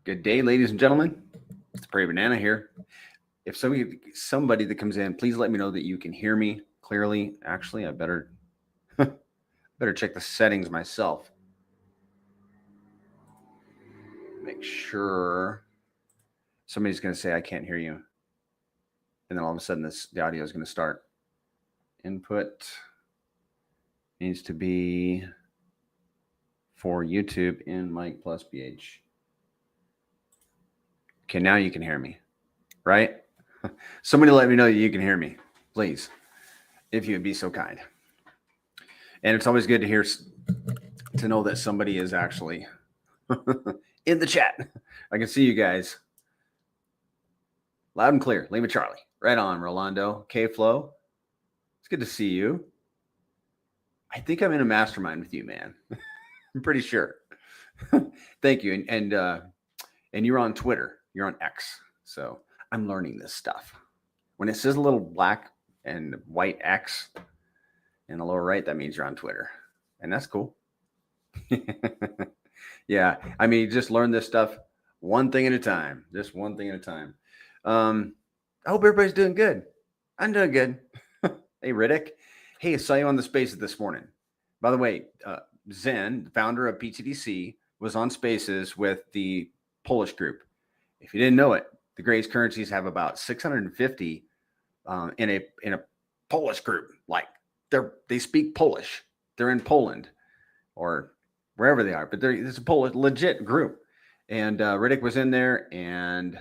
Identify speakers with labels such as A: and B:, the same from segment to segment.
A: Good day, ladies and gentlemen. It's Prairie Banana here. If somebody that comes in, please let me know that you can hear me clearly. Actually, I better check the settings myself. Make sure somebody's going to say I can't hear you, and then all of a sudden the audio is going to start. Input needs to be for YouTube in mic plus BH. Okay, now you can hear me, right? Somebody let me know that you can hear me, please, if you would be so kind. And it's always good to know that somebody is actually in the chat. I can see you guys loud and clear. Lima Charlie, right on. Rolando, K-Flow, it's good to see you. I think I'm in a mastermind with you, man. I'm pretty sure. Thank you. And you're on Twitter. You're on X. So I'm learning this stuff. When it says a little black and white X in the lower right, that means you're on Twitter. And that's cool. Yeah. I mean, just learn this stuff one thing at a time. Just one thing at a time. I hope everybody's doing good. I'm doing good. Hey, Riddick. Hey, I saw you on the Spaces this morning. By the way, Zen, the founder of pTGC, was on Spaces with the Polish group. If you didn't know it, the Grays Currencies have about 650 in a Polish group. Like they speak Polish. They're in Poland or wherever they are, but it's a Polish legit group. And Riddick was in there, and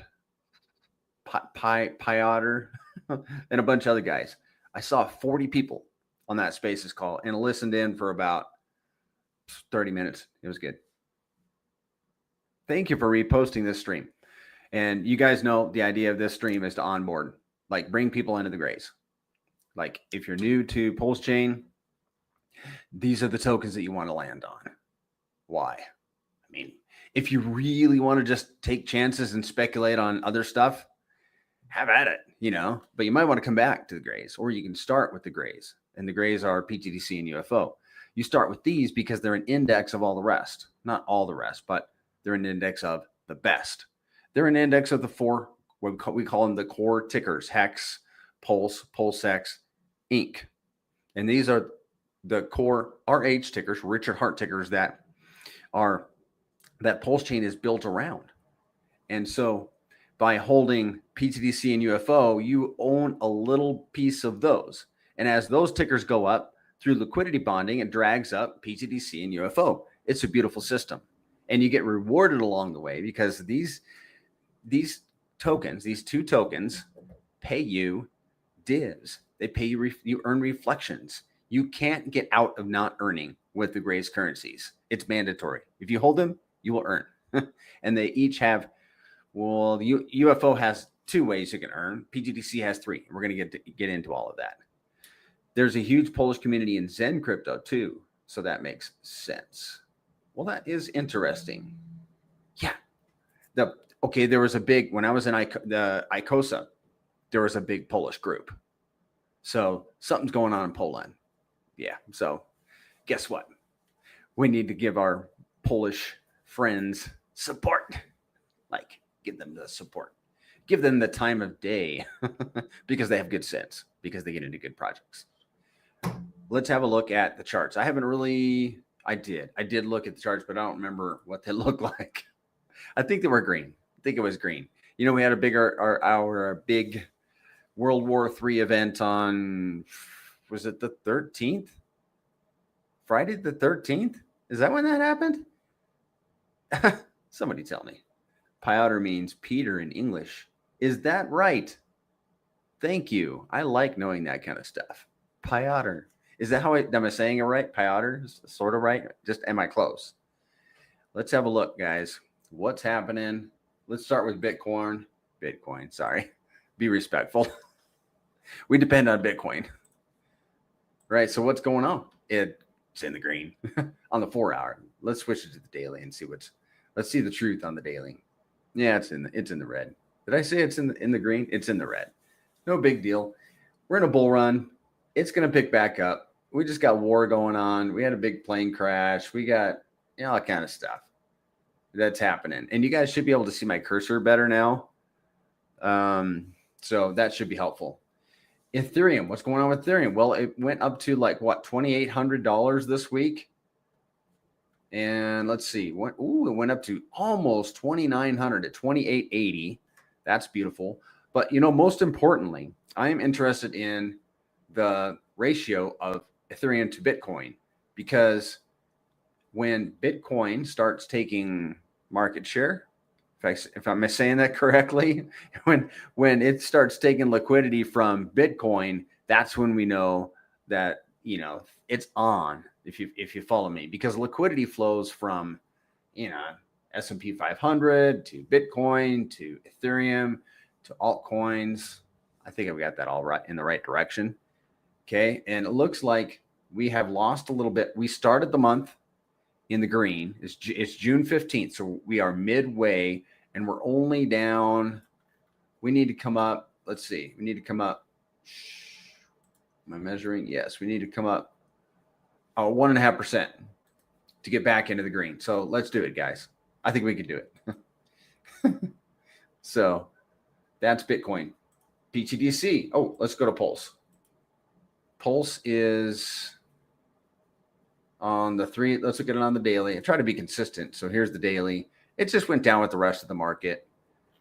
A: Piotr and a bunch of other guys. I saw 40 people on that Spaces call and listened in for about 30 minutes. It was good. Thank you for reposting this stream. And you guys know the idea of this stream is to onboard, like bring people into the Grays. Like if you're new to Pulse Chain, these are the tokens that you want to land on. Why? I mean, if you really want to just take chances and speculate on other stuff, have at it, but you might want to come back to the Grays, or you can start with the Grays. And the Grays are pTGC and UFO. You start with these because they're an index of all the rest. Not all the rest, but they're an index of the best. They're an index of the four, what we call them the core tickers: Hex, Pulse, PulseX, Inc. And these are the core RH tickers, Richard Hart tickers that Pulse Chain is built around. And so by holding pTGC and UFO, you own a little piece of those. And as those tickers go up through liquidity bonding, it drags up pTGC and UFO. It's a beautiful system. And you get rewarded along the way because these tokens, these two tokens, pay you divs. They pay you, you earn reflections. You can't get out of not earning with the Grays currencies. It's mandatory. If you hold them, you will earn. And they each have, well, the UFO has two ways you can earn. pTGC has three. We're going to get into all of that. There's a huge Polish community in Zen crypto too. So that makes sense. Well, that is interesting. Yeah. There was a big, when I was in the ICOSA, there was a big Polish group. So something's going on in Poland. Yeah. So guess what? We need to give our Polish friends support. Like, give them the support. Give them the time of day because they have good sense, because they get into good projects. Let's have a look at the charts. I did look at the charts, but I don't remember what they look like. I think they were green. I think it was green. We had our big World War III event on, was it the 13th? Friday the 13th? Is that when that happened? Somebody tell me. Piotr means Peter in English. Is that right? Thank you. I like knowing that kind of stuff. Piotr. Is that how am I saying it right? Piotr? Sort of right? Just am I close? Let's have a look, guys. What's happening? Let's start with Bitcoin. Sorry. Be respectful. We depend on Bitcoin. Right. So what's going on? It's in the green on the 4 hour. Let's switch it to the daily and let's see the truth on the daily. Yeah, it's in the red. Did I say it's in the green? It's in the red. No big deal. We're in a bull run. It's going to pick back up. We just got war going on. We had a big plane crash. We got all kind of stuff. that's happening. And you guys should be able to see my cursor better now. So that should be helpful. Ethereum, what's going on with Ethereum? Well, it went up to like what, $2,800 this week. And let's see, it went up to almost 2,900 at 2,880. That's beautiful. But most importantly, I am interested in the ratio of Ethereum to Bitcoin, because when Bitcoin starts taking market share, if I'm saying that correctly, when it starts taking liquidity from Bitcoin, that's when we know that it's on. If you follow me, because liquidity flows from S&P 500 to Bitcoin to Ethereum to altcoins. I think I've got that all right in the right direction. Okay, and it looks like we have lost a little bit. We started the month in the green. It's June 15th, so we are midway. And we're only down. We need to come up. Let's see. We need to come up. Am I measuring? Yes. We need to come up 1.5% to get back into the green. So let's do it, guys. I think we can do it. So that's Bitcoin. pTGC. Oh, let's go to Pulse. Pulse is on the 3. Let's look at it on the daily. I try to be consistent. So here's the daily. It just went down with the rest of the market,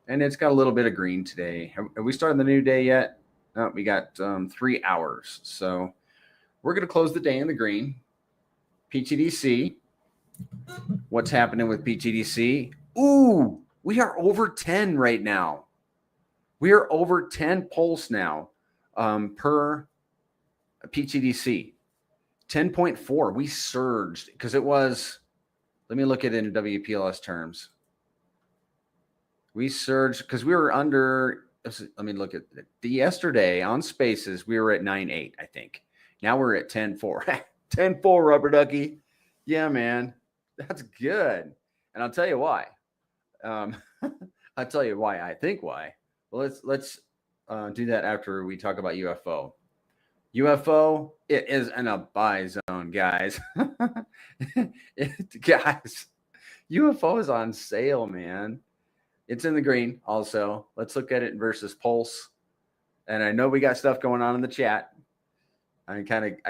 A: and it's got a little bit of green today. Have we started the new day yet? No, we got 3 hours. So we're going to close the day in the green. pTGC. What's happening with pTGC? Ooh, we are over 10 right now. We are over 10 Pulse now per pTGC. 10.4. We surged because it was. Let me look at it in WPLS terms. We surged because we were under. Let me look at it. Yesterday on Spaces, we were at 9.8, I think. Now we're at 10.4. 10.4, rubber ducky. Yeah, man, that's good. And I'll tell you why. I'll tell you why. I think why. Well, let's do that after we talk about UFO. UFO, it is in a buy zone, guys. Guys, UFO is on sale, man. It's in the green also. Let's look at it versus Pulse. And I know we got stuff going on in the chat. I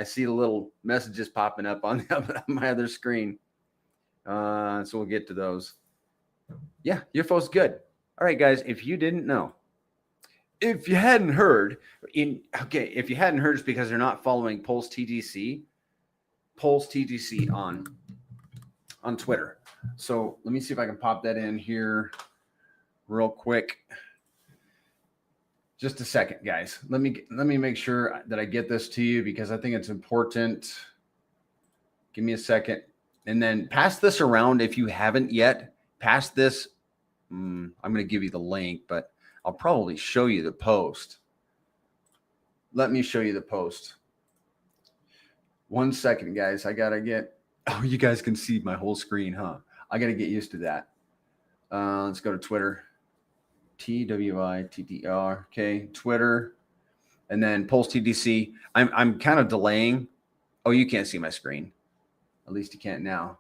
A: see the little messages popping up on my other screen. So we'll get to those. Yeah, UFO's good. All right, guys, if you didn't know, if you hadn't heard, if you hadn't heard, it's because they're not following Pulse TGC on Twitter. So let me see if I can pop that in here real quick. Just a second, guys. Let me make sure that I get this to you because I think it's important. Give me a second. And then pass this around if you haven't yet. Pass this. I'm going to give you the link, but I'll probably show you the post. Let me show you the post. 1 second, guys. I got to get. Oh, you guys can see my whole screen, huh? I got to get used to that. Let's go to Twitter. TWITTR. Okay, Twitter, and then Pulse TGC. I'm kind of delaying. Oh, you can't see my screen. At least you can't now.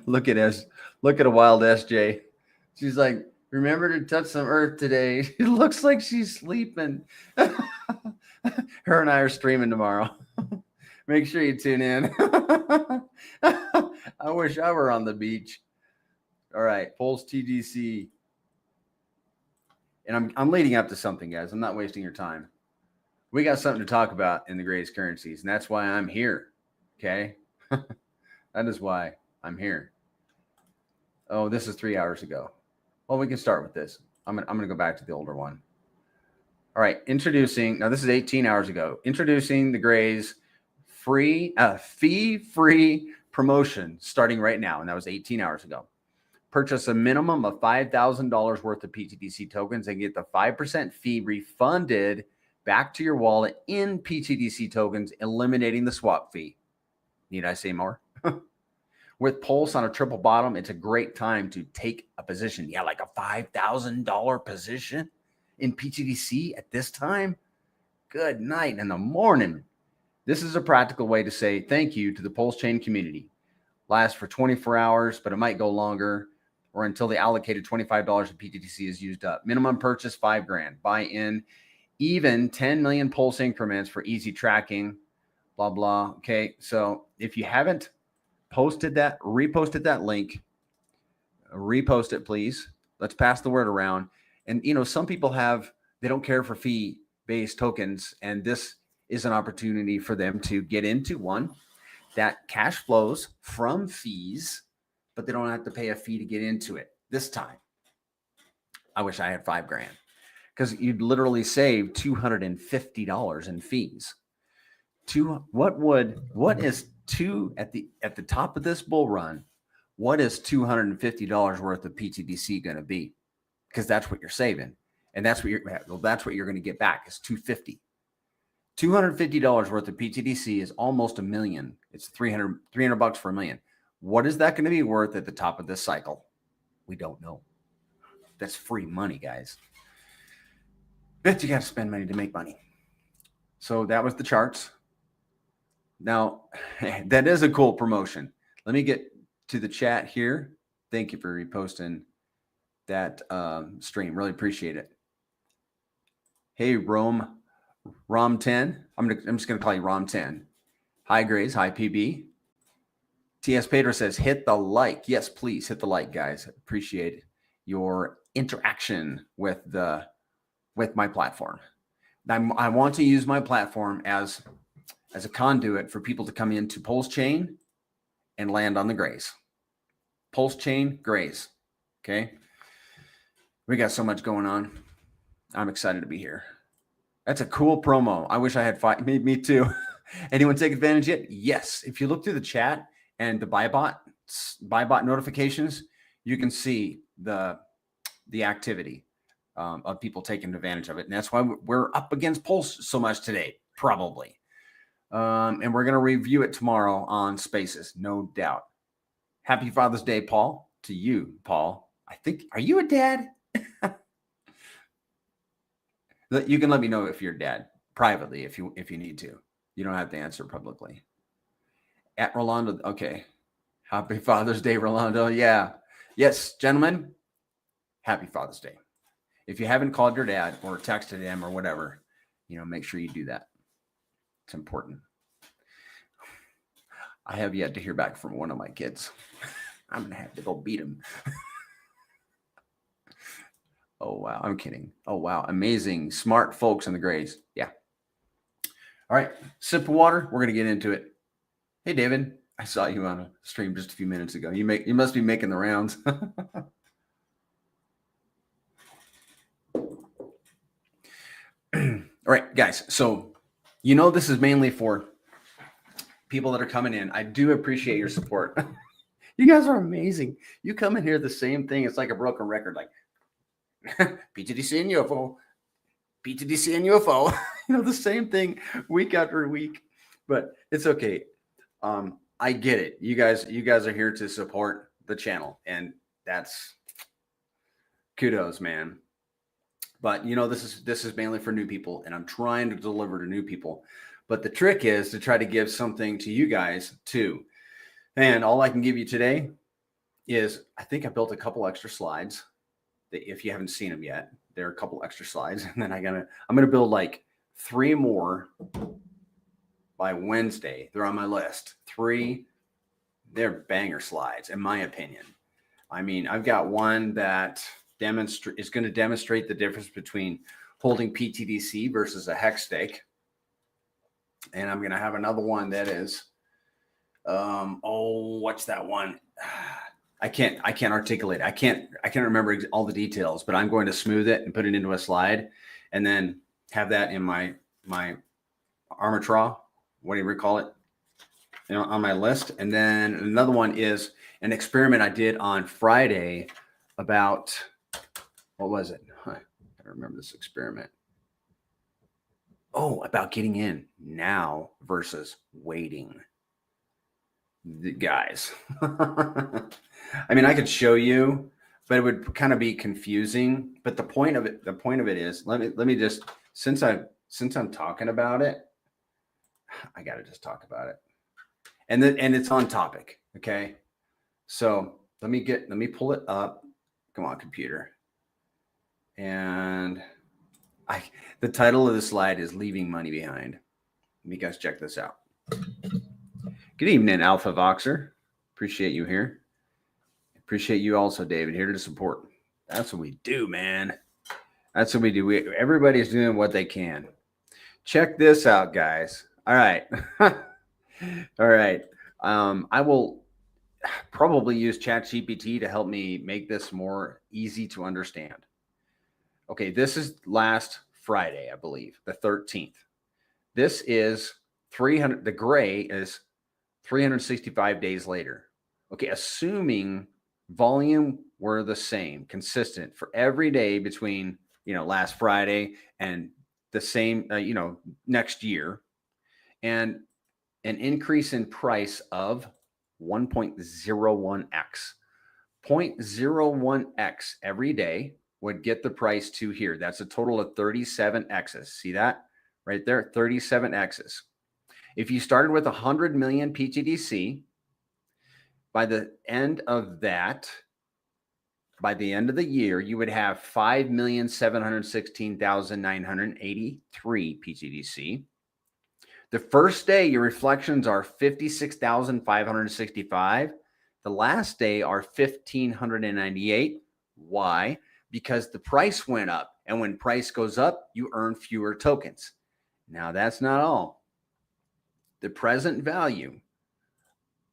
A: Look at a wild SJ. She's like, remember to touch some earth today. It looks like she's sleeping. Her and I are streaming tomorrow. Make sure you tune in. I wish I were on the beach. All right, Pulse TGC. And I'm leading up to something, guys. I'm not wasting your time. We got something to talk about in the greatest currencies, and that's why I'm here. Okay? That is why I'm here. Oh, this is 3 hours ago. Well, we can start with this. I'm gonna go back to the older one. All right, introducing. Now this is 18 hours ago. Introducing the Gray's fee-free promotion starting right now, and that was 18 hours ago. Purchase a minimum of $5,000 worth of pTGC tokens and get the 5% fee refunded back to your wallet in pTGC tokens, eliminating the swap fee. Need I say more? With Pulse on a triple bottom, it's a great time to take a position. Yeah, like a $5,000 position in pTGC at this time. Good night in the morning. This is a practical way to say thank you to the Pulse chain community. lasts for 24 hours, but it might go longer, or until the allocated $25 of pTGC is used up. Minimum purchase, $5,000. Buy in even 10 million pulse increments for easy tracking, blah, blah. Okay. So if you haven't posted that, reposted that link, repost it, please. Let's pass the word around. And, some people they don't care for fee-based tokens. And this is an opportunity for them to get into one that cash flows from fees, but they don't have to pay a fee to get into it this time. I wish I had $5,000, because you'd literally save $250 in fees. What is at the top of this bull run? What is $250 worth of pTGC going to be? Because that's what you're saving, and that's what you're going to get back is $250. $250 worth of pTGC is almost $1 million. It's $300 for $1 million. What is that going to be worth at the top of this cycle? We don't know. That's free money, guys. Bet you got to spend money to make money. So that was the charts. Now, that is a cool promotion. Let me get to the chat here. Thank you for reposting that stream. Really appreciate it. Hey, Rom10. I'm just going to call you Rom10. Hi, Grace. Hi, PB. TS Pedro says, hit the like. Yes, please hit the like, guys. Appreciate your interaction with my platform. I want to use my platform as a conduit for people to come into Pulse Chain and land on the grays. Pulse Chain, grays. Okay. We got so much going on. I'm excited to be here. That's a cool promo. I wish I had five. Me too. Anyone take advantage yet? Yes. If you look through the chat and the buy bot notifications, you can see the activity of people taking advantage of it. And that's why we're up against Pulse so much today, probably. And we're going to review it tomorrow on Spaces, no doubt. Happy Father's Day, Paul. To you, Paul. Are you a dad? You can let me know if you're a dad privately if you need to. You don't have to answer publicly. At Rolando, okay. Happy Father's Day, Rolando. Yeah. Yes, gentlemen. Happy Father's Day. If you haven't called your dad or texted him or whatever, make sure you do that. It's important. I have yet to hear back from one of my kids. I'm going to have to go beat him. Oh, wow. I'm kidding. Oh, wow. Amazing. Smart folks in the grays. Yeah. All right. Sip of water. We're going to get into it. Hey, David. I saw you on a stream just a few minutes ago. You must be making the rounds. All right, guys. So, this is mainly for people that are coming in. I do appreciate your support. You guys are amazing. You come in here, the same thing. It's like a broken record, like pTGC and UFO, pTGC and UFO. The same thing week after week. But it's okay. I get it. You guys are here to support the channel, and that's kudos, man. But this is mainly for new people, and I'm trying to deliver to new people. But the trick is to try to give something to you guys too. And all I can give you today is I think I built a couple extra slides that if you haven't seen them yet, there are a couple extra slides, and then I'm gonna build like 3 more by Wednesday. They're on my list. 3, they're banger slides, in my opinion. I mean, I've got one that is going to demonstrate the difference between holding pTGC versus a hex stake. And I'm going to have another one that is, what's that one? I can't articulate. I can't remember all the details, but I'm going to smooth it and put it into a slide and then have that in my arbitrage, whatever you call it, on my list. And then another one is an experiment I did on Friday about, what was it? I don't remember this experiment. Oh, about getting in now versus waiting. The guys. I mean, I could show you, but it would kind of be confusing. But the point of it is, let me just, since I'm talking about it, I got to just talk about it. And it's on topic. Okay. So let me pull it up. Come on, computer. And the title of the slide is Leaving Money Behind. Let me guys check this out. Good evening, Alpha Voxer. Appreciate you here. Appreciate you also, David, here to support. That's what we do, man. That's what we do. Everybody's doing what they can. Check this out, guys. All right. All right. I will probably use ChatGPT to help me make this more easy to understand. Okay, this is last Friday, I believe, the 13th. This is 300. The gray is 365 days later. Okay, assuming volume were the same, consistent for every day between, last Friday and the same, next year, and an increase in price of 1.01x. 0.01x every day would get the price to here. That's a total of 37 X's. See that right there? 37 X's. If you started with 100 million pTGC, by the end of the year, you would have 5,716,983 pTGC. The first day, your reflections are 56,565. The last day are 1,598. Why? Because the price went up. And when price goes up, you earn fewer tokens. Now, that's not all. The present value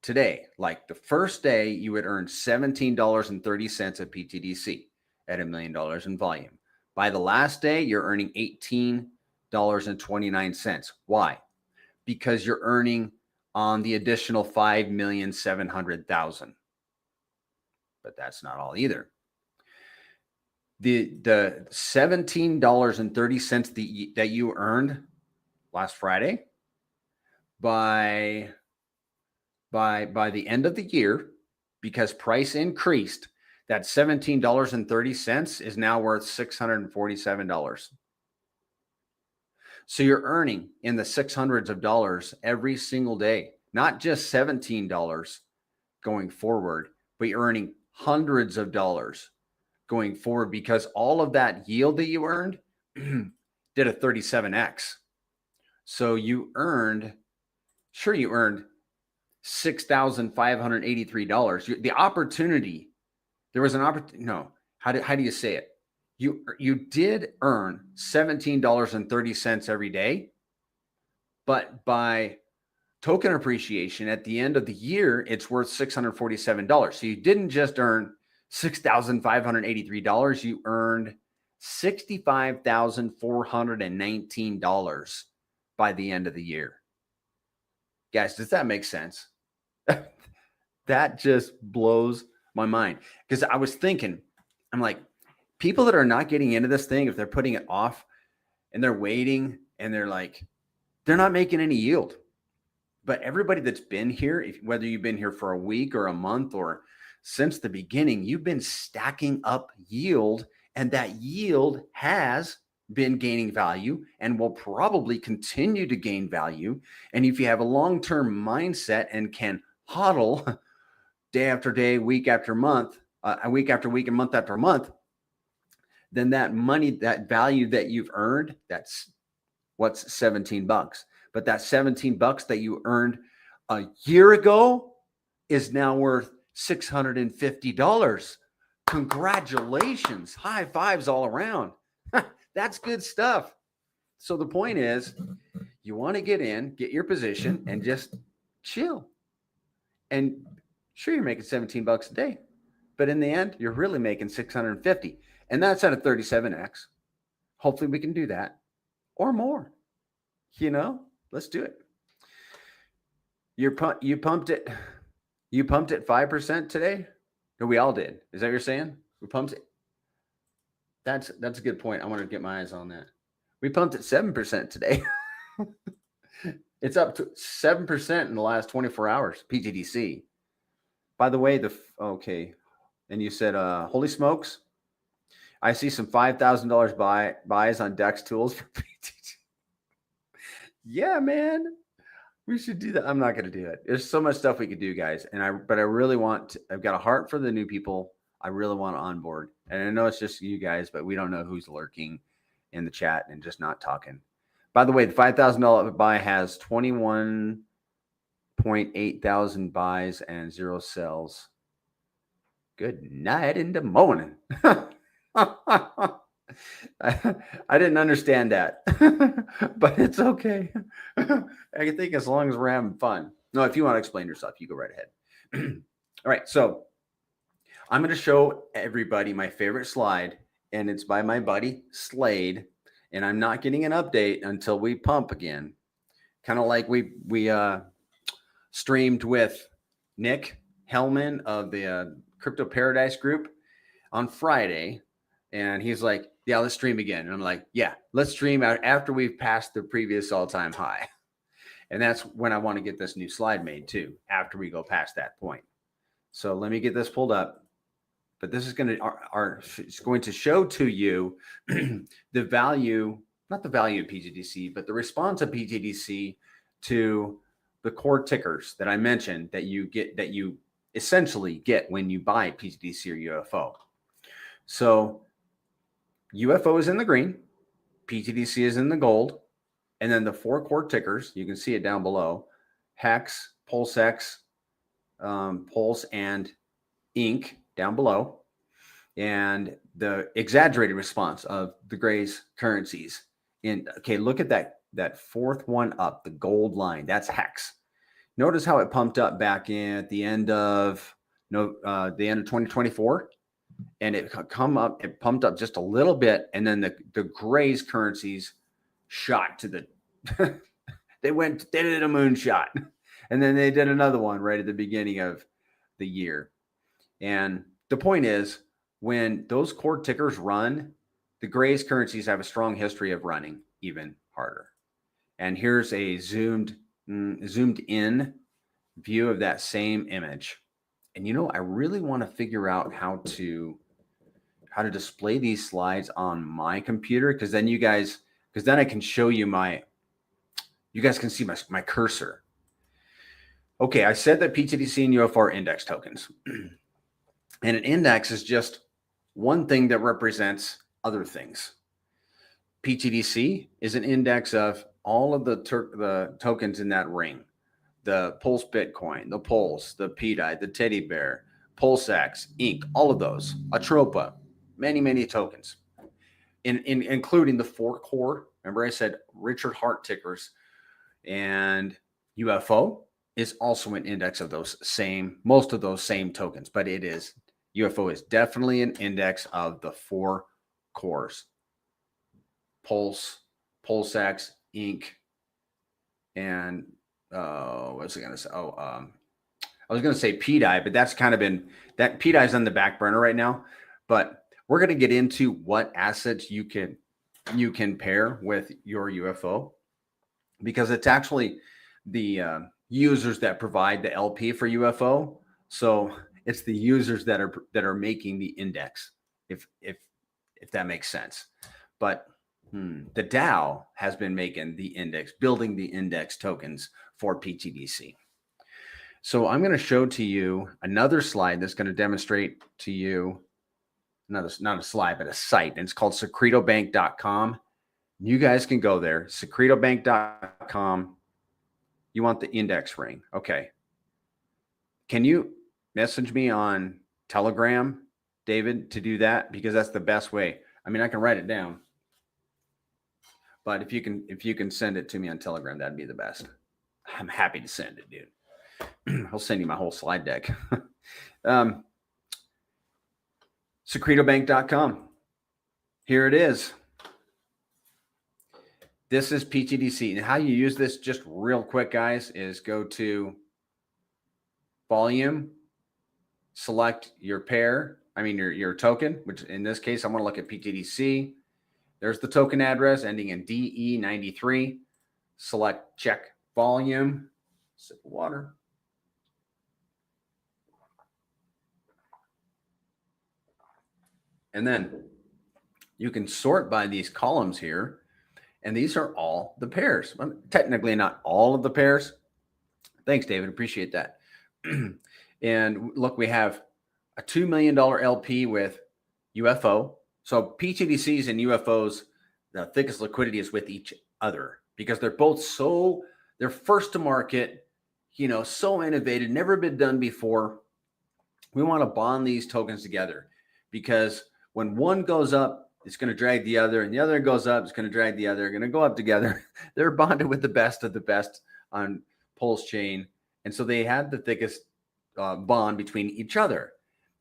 A: today, like the first day, you would earn $17.30 of pTGC at $1 million in volume. By the last day, you're earning $18.29. Why? Because you're earning on the additional 5,700,000. But that's not all either. The $17.30 that you earned last Friday, by the end of the year, because price increased, that $17.30 is now worth $647. So you're earning in the $600s of dollars every single day, not just $17 going forward, but you're earning hundreds of dollars going forward because all of that yield that you earned did a 37x. So you earned $6,583. The opportunity, there was an opportunity. No, how do you say it? You did earn $17.30 every day, but by token appreciation at the end of the year, it's worth $647. So you didn't just earn $6,583. You earned $65,419 by the end of the year. Guys, does that make sense? That just blows my mind because I was thinking, I'm like, people that are not getting into this thing, if they're putting it off and they're waiting and they're not making any yield. But everybody that's been here, whether you've been here for a week or a month or since the beginning, you've been stacking up yield, and that yield has been gaining value and will probably continue to gain value. And if you have a long-term mindset and can hodl day after day, week after month, week after week, and month after month, then that money, that value that you've earned, that's what's $17. But that $17 that you earned a year ago is now worth $650. Congratulations. High fives all around. That's good stuff. So the point is, you want to get in, get your position, and just chill. And sure, you're making $17 a day, but in the end, you're really making $650. And that's at a 37x. Hopefully we can do that or more. Let's do it. You pumped it 5% today? No, we all did. Is that what you're saying? We pumped it. That's a good point. I want to get my eyes on that. We pumped it 7% today. It's up to 7% in the last 24 hours, pTGC. By the way, okay. And you said, holy smokes. I see some $5,000 buys on Dex tools for pTGC. Yeah, man. We should do that. I'm not going to do it. There's so much stuff we could do, guys. But I really want to, I've got a heart for the new people. I really want to onboard. And I know it's just you guys, but we don't know who's lurking in the chat and just not talking. By the way, the $5,000 buy has 21.8 thousand buys and 0 sells. Good night in the morning. I didn't understand that, but it's okay. I think as long as we're having fun. No, if you want to explain yourself, you go right ahead. All right, so I'm going to show everybody my favorite slide, and it's by my buddy Slade, and I'm not getting an update until we pump again. Kind of like we streamed with Nick Hellman of the Crypto Paradise Group on Friday. And he's like, yeah, let's stream again. And I'm like, yeah, let's stream out after we've passed the previous all-time high. And that's when I want to get this new slide made too, after we go past that point. So let me get this pulled up. But this is going to it's going to show to you the value, not the value of PTGC, but the response of PTGC to the core tickers that I mentioned that you essentially get when you buy PTGC or UFO. So UFO is in the green, PTGC is in the gold, and then the 4 core tickers, you can see it down below, Hex, PulseX, Pulse, and Inc. down below, and the exaggerated response of the Gray's currencies. Okay, look at that fourth one up, the gold line, that's Hex. Notice how it pumped up back at the end of 2024. And it pumped up just a little bit, and then the Gray's currencies shot to the they did a moonshot, and then they did another one right at the beginning of the year. And the point is, when those core tickers run, the Gray's currencies have a strong history of running even harder. And here's a zoomed in view of that same image. And I really want to figure out how to display these slides on my computer, because then I can show you you guys can see my cursor. Okay, I said that PTGC and UFO are index tokens. And an index is just one thing that represents other things. PTGC is an index of all of the tokens in that ring. The Pulse Bitcoin, the Pulse, the PDI, the Teddy Bear, PulseX, Inc., all of those, Atropa, many, many tokens, including the 4 core. Remember I said Richard Hart tickers, and UFO is also an index of most of those same tokens, but UFO is definitely an index of the 4 cores. Pulse, PulseX, Inc., and what was I going to say? I was going to say PDI, but that's kind of that PDI is on the back burner right now. But we're going to get into what assets you can pair with your UFO, because it's actually the users that provide the LP for UFO. So it's the users that are making the index, if that makes sense. But the DAO has been making the index, building the index tokens for PTGC. So I'm going to show to you another slide that's going to demonstrate to you, not a slide, but a site. And it's called secretobank.com. You guys can go there, secretobank.com. You want the index ring. Okay. Can you message me on Telegram, David, to do that? Because that's the best way. I mean, I can write it down, but if you can send it to me on Telegram, that'd be the best. I'm happy to send it, dude. I'll send you my whole slide deck. Secretobank.com. Here it is. This is PTGC. And how you use this, just real quick, guys, is go to volume, select your pair, your token, which in this case, I want to look at PTGC. There's the token address ending in DE93. Select check volume, sip of water. And then you can sort by these columns here. And these are all the pairs. Well, technically not all of the pairs, Thanks, David. Appreciate that. And look, we have a $2 million LP with UFO. So PTDCs and UFOs, the thickest liquidity is with each other because they're both they're first to market, so innovative, never been done before. We want to bond these tokens together because when one goes up, it's going to drag the other, and the other goes up, it's going to drag the other, they're going to go up together. They're bonded with the best of the best on Pulse Chain. And so they had the thickest bond between each other.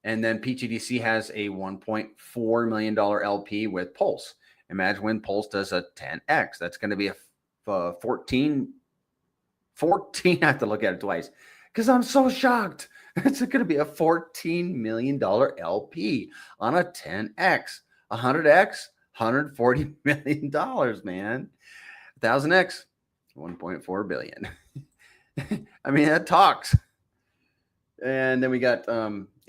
A: And then PTDC has a $1.4 million LP with Pulse. Imagine when Pulse does a 10x. That's going to be a 14. I have to look at it twice because I'm so shocked. It's going to be a $14 million LP on a 10x. 100x, $140 million, man. 1,000x, $1.4 billion. I mean, that talks. And then we got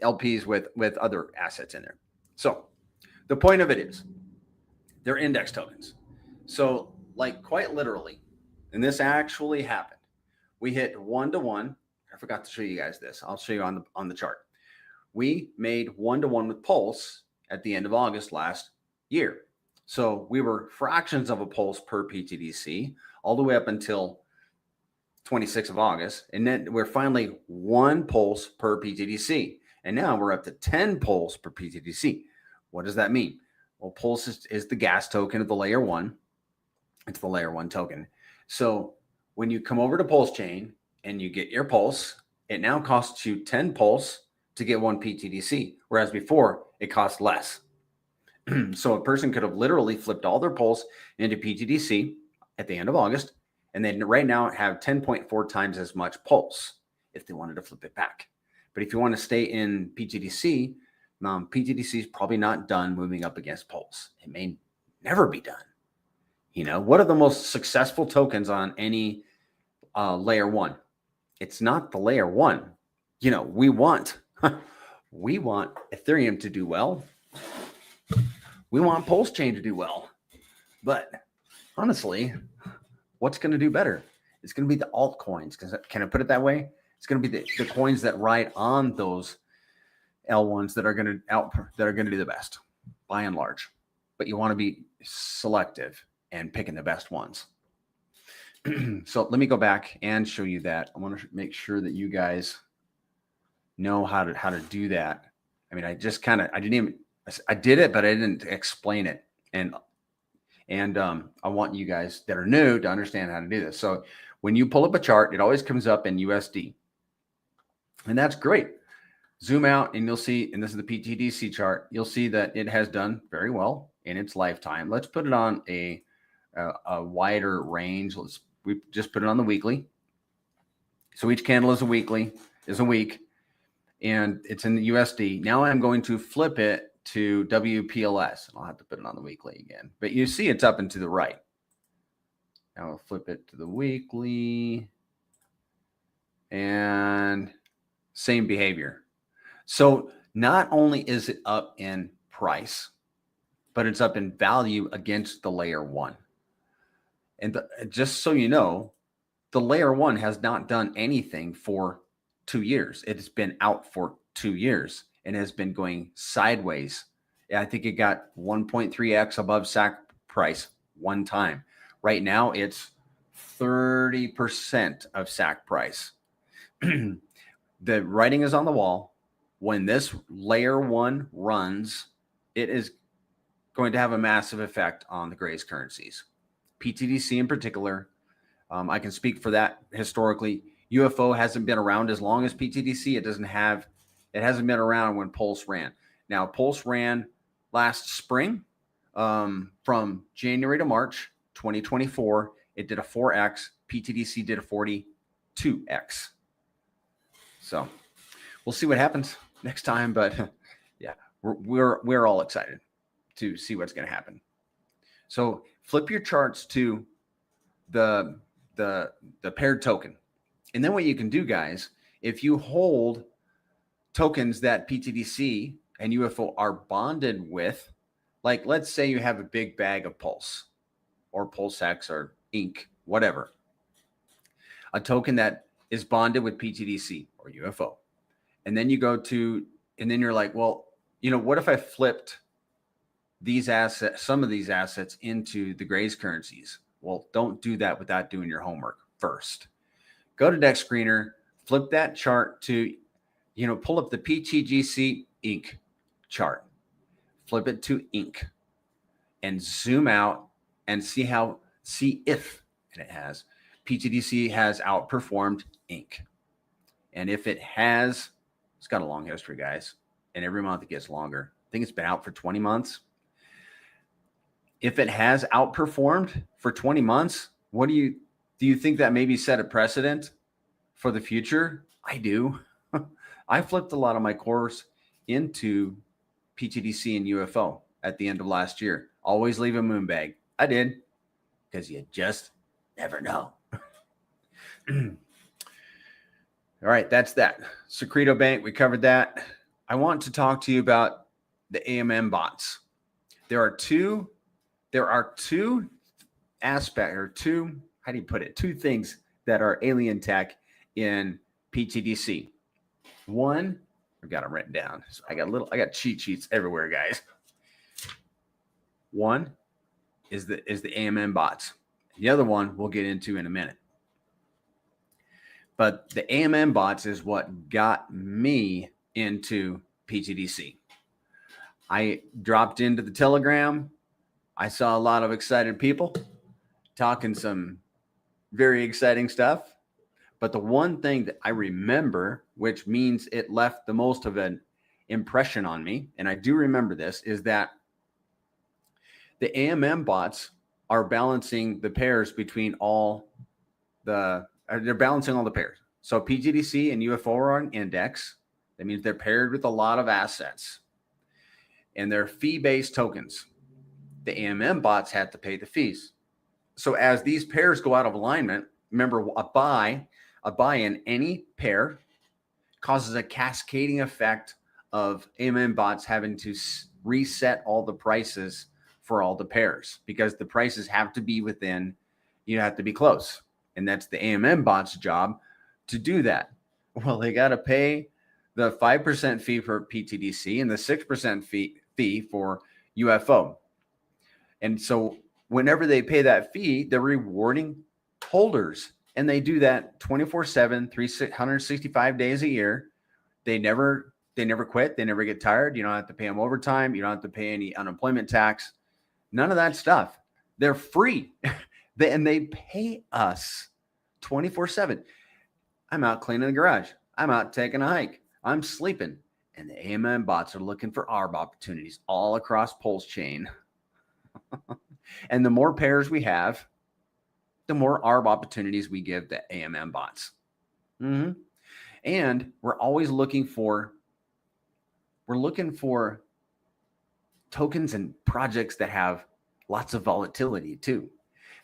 A: LPs with other assets in there. So the point of it is they're index tokens. So like quite literally, and this actually happened, we hit 1-to-1. I forgot to show you guys this. I'll show you on the chart. We made 1-to-1 with Pulse at the end of August last year. So we were fractions of a pulse per PTDC all the way up until 26th of August. And then we're finally 1 pulse per PTDC. And now we're up to 10 pulse per PTDC. What does that mean? Well, Pulse is the gas token of the layer 1. It's the layer 1 token. So when you come over to Pulse Chain and you get your Pulse, it now costs you 10 Pulse to get 1 PTDC, whereas before it cost less. So a person could have literally flipped all their Pulse into PTDC at the end of August, and then right now have 10.4 times as much Pulse if they wanted to flip it back. But if you want to stay in PTDC, PTDC is probably not done moving up against Pulse. It may never be done. What are the most successful tokens on any layer 1? It's not the layer 1. We want Ethereum to do well. We want Pulse Chain to do well. But honestly, what's going to do better? It's going to be the altcoins. Can I put it that way? It's going to be the coins that ride on those L1s that are going to do the best, by and large. But you want to be selective and picking the best ones. So let me go back and show you that. I want to make sure that you guys know how to do that. I mean, I did it, but I didn't explain it. And I want you guys that are new to understand how to do this. So when you pull up a chart, it always comes up in USD. And that's great. Zoom out and you'll see, and this is the PTDC chart, you'll see that it has done very well in its lifetime. Let's put it on a wider range. We just put it on the weekly. So each candle is a week, and it's in the USD. Now I'm going to flip it to WPLS. I'll have to put it on the weekly again, but you see it's up and to the right. Now I'll flip it to the weekly and same behavior. So not only is it up in price, but it's up in value against the layer 1. And just so you know, the layer 1 has not done anything for 2 years. It's been out for 2 years and has been going sideways. I think it got 1.3x above SAC price one time. Right now, it's 30% of SAC price. The writing is on the wall. When this layer 1 runs, it is going to have a massive effect on the Grays currencies. PTDC in particular, I can speak for that historically. UFO hasn't been around as long as PTDC. It hasn't been around when Pulse ran. Now, Pulse ran last spring from January to March 2024. It did a 4x. PTDC did a 42x. So we'll see what happens next time. But yeah, we're all excited to see what's going to happen. So flip your charts to the paired token. And then what you can do, guys, if you hold tokens that PTDC and UFO are bonded with, like let's say you have a big bag of Pulse or PulseX or Inc, whatever, a token that is bonded with pTGC or UFO. And then you go to, and then you're like, well, what if I flipped these assets, some of these assets into the Gray's currencies? Well, don't do that without doing your homework first. Go to Deck Screener, flip that chart to, pull up the pTGC Inc. chart, flip it to Inc. and zoom out and see if it has pTGC has outperformed Inc. And if it has, it's got a long history, guys. And every month it gets longer. I think it's been out for 20 months. If it has outperformed for 20 months, do you think that maybe set a precedent for the future? I do. I flipped a lot of my cores into pTGC and UFO at the end of last year. Always leave a moon bag. I did, because you just never know. All right, that's that. Secreto Bank, we covered that. I want to talk to you about the AMM bots. There are two aspects, or two, how do you put it? Two things that are alien tech in pTGC. One, I've got them written down. So I got cheat sheets everywhere, guys. One is the AMM bots. The other one we'll get into in a minute. But the AMM bots is what got me into pTGC. I dropped into the Telegram. I saw a lot of excited people talking some very exciting stuff. But the one thing that I remember, which means it left the most of an impression on me, and I do remember this, is that the AMM bots are balancing the pairs between they're balancing all the pairs. So pTGC and UFO are on index. That means they're paired with a lot of assets. And they're fee-based tokens. The AMM bots have to pay the fees. So as these pairs go out of alignment, remember, a buy in any pair causes a cascading effect of AMM bots having to reset all the prices for all the pairs, because the prices have to be within, you have to be close. And that's the AMM bot's job to do that. Well, they got to pay the 5% fee for pTGC and the 6% fee for UFO. And so whenever they pay that fee, they're rewarding holders. And they do that 24/7, 365 days a year. They never quit. They never get tired. You don't have to pay them overtime. You don't have to pay any unemployment tax. None of that stuff. They're free. And they pay us 24/7. I'm out cleaning the garage. I'm out taking a hike. I'm sleeping. And the AMM bots are looking for ARB opportunities all across Pulse Chain. And the more pairs we have, the more ARB opportunities we give the AMM bots. And we're always looking for tokens and projects that have lots of volatility too.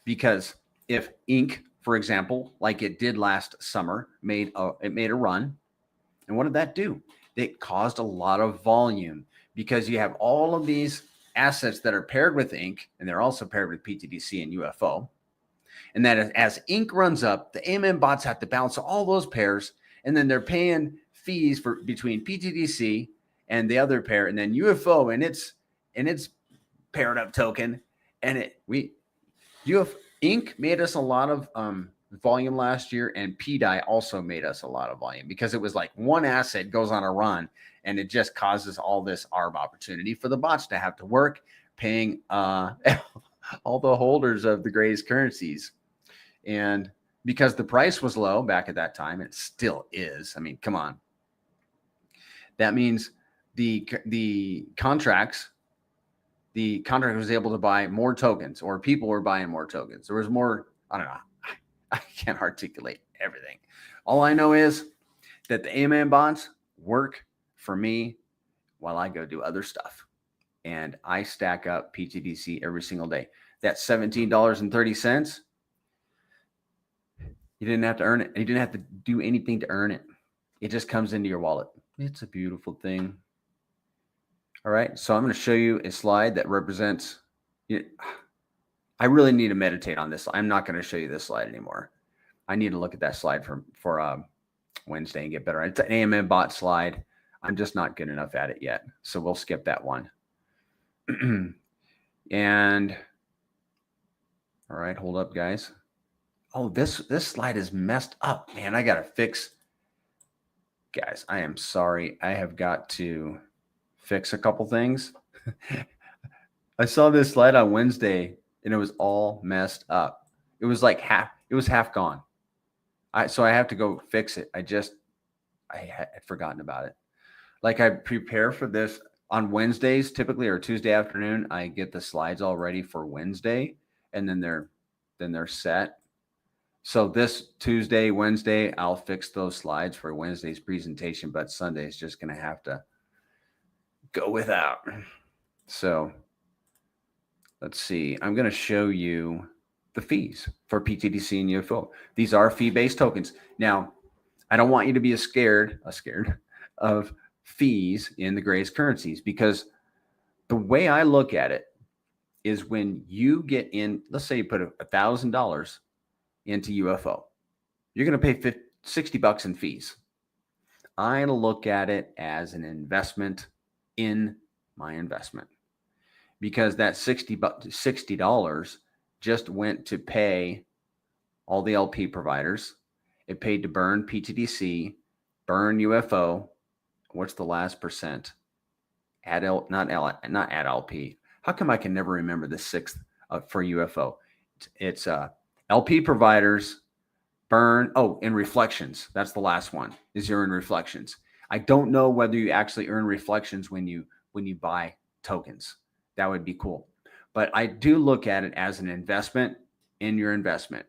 A: Because if Inc., for example, like it did last summer, made a run, and what did that do? It caused a lot of volume, because you have all of these assets that are paired with Inc., and they're also paired with pTGC and UFO. And that as Inc. runs up, the AMM bots have to balance all those pairs, and then they're paying fees for between pTGC and the other pair, and then UFO and its paired up token, and UFO Inc. made us a lot of volume last year, and PDI also made us a lot of volume, because it was like one asset goes on a run, and it just causes all this ARB opportunity for the bots to have to work paying all the holders of the Gray's currencies. And because the price was low back at that time, it still is. I mean, come on. That means the contract was able to buy more tokens, or people were buying more tokens. There was more, I don't know. I can't articulate everything. All I know is that the AMM bots work for me while I go do other stuff. And I stack up pTGC every single day. That $17.30, you didn't have to earn it. You didn't have to do anything to earn it. It just comes into your wallet. It's a beautiful thing. All right, so I'm going to show you a slide that represents, I really need to meditate on this. I'm not going to show you this slide anymore. I need to look at that slide for Wednesday and get better. It's an AMM bot slide. I'm just not good enough at it yet. So we'll skip that one. And all right, hold up, guys. Oh, this slide is messed up, man. I got to fix. Guys, I am sorry. I have got to fix a couple things. I saw this slide on Wednesday and it was all messed up. It was like half gone. So I have to go fix it. I had forgotten about it. Like I prepare for this on Wednesdays, typically, or Tuesday afternoon. I get the slides all ready for Wednesday, and then they're set. So this Tuesday, Wednesday, I'll fix those slides for Wednesday's presentation, but Sunday is just going to have to go without. So let's see. I'm going to show you the fees for pTGC and UFO. These are fee-based tokens. Now, I don't want you to be scared of fees in the Grace currencies, because the way I look at it is when you get in, let's say you put $1,000 into UFO, you're going to pay $60 in fees. I look at it as an investment in my investment, because that $60 just went to pay all the LP providers. It paid to burn pTGC, burn UFO. What's the last percent? Not add LP. How come I can never remember the sixth for UFO? It's LP providers, burn. Oh, and reflections. That's the last one. Is you earn reflections. I don't know whether you actually earn reflections when you buy tokens. That would be cool. But I do look at it as an investment in your investment,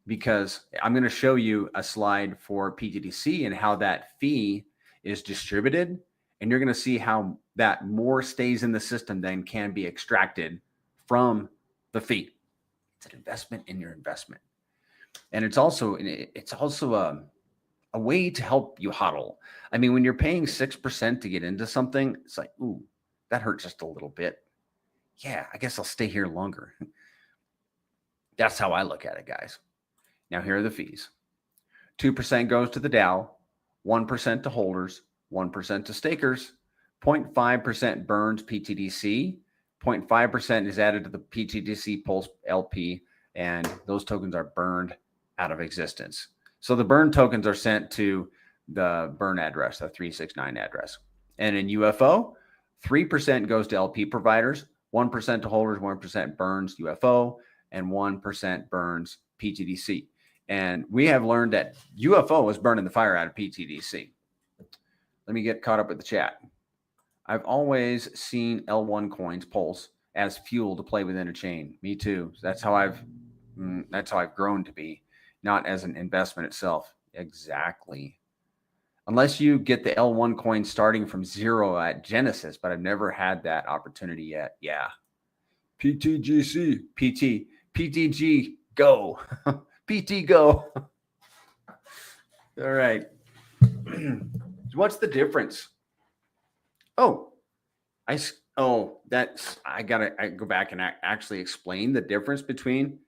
A: because I'm going to show you a slide for pTGC and how that fee is distributed. And you're going to see how that more stays in the system than can be extracted from the fee. It's an investment in your investment. And it's also a way to help you hodl. I mean, when you're paying 6% to get into something, it's like, ooh, that hurts just a little bit. Yeah, I guess I'll stay here longer. That's how I look at it, guys. Now, here are the fees. 2% goes to the DAO, 1% to holders, 1% to stakers, 0.5% burns pTGC, 0.5% is added to the pTGC Pulse LP, and those tokens are burned out of existence. So the burn tokens are sent to the burn address, the 369 address. And in UFO, 3% goes to LP providers, 1% to holders, 1% burns UFO, and 1% burns pTGC. And we have learned that UFO is burning the fire out of pTGC. Let me get caught up with the chat. I've always seen L1 coins pulse as fuel to play within a chain. Me too. That's how I've grown to be, not as an investment itself. Exactly. Unless you get the L1 coin starting from 0 at Genesis, but I've never had that opportunity yet. Yeah. pTGC, PTG, go. PT, go. All right. What's the difference? I go back and actually explain the difference between.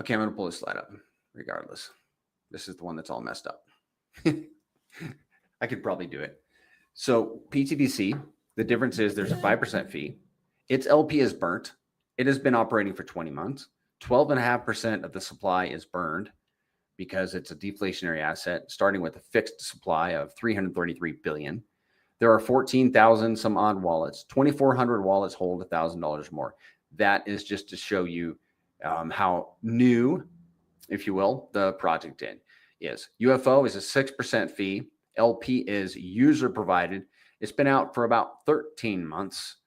A: Okay, I'm going to pull this slide up regardless. This is the one that's all messed up. I could probably do it. So pTGC, the difference is there's a 5% fee. Its LP is burnt. It has been operating for 20 months. 12.5% of the supply is burned because it's a deflationary asset, starting with a fixed supply of 333 billion. There are 14,000 some odd wallets. 2,400 wallets hold $1,000 more. That is just to show you how new, if you will, the project is. UFO is a 6% fee. LP is user provided. It's been out for about 13 months.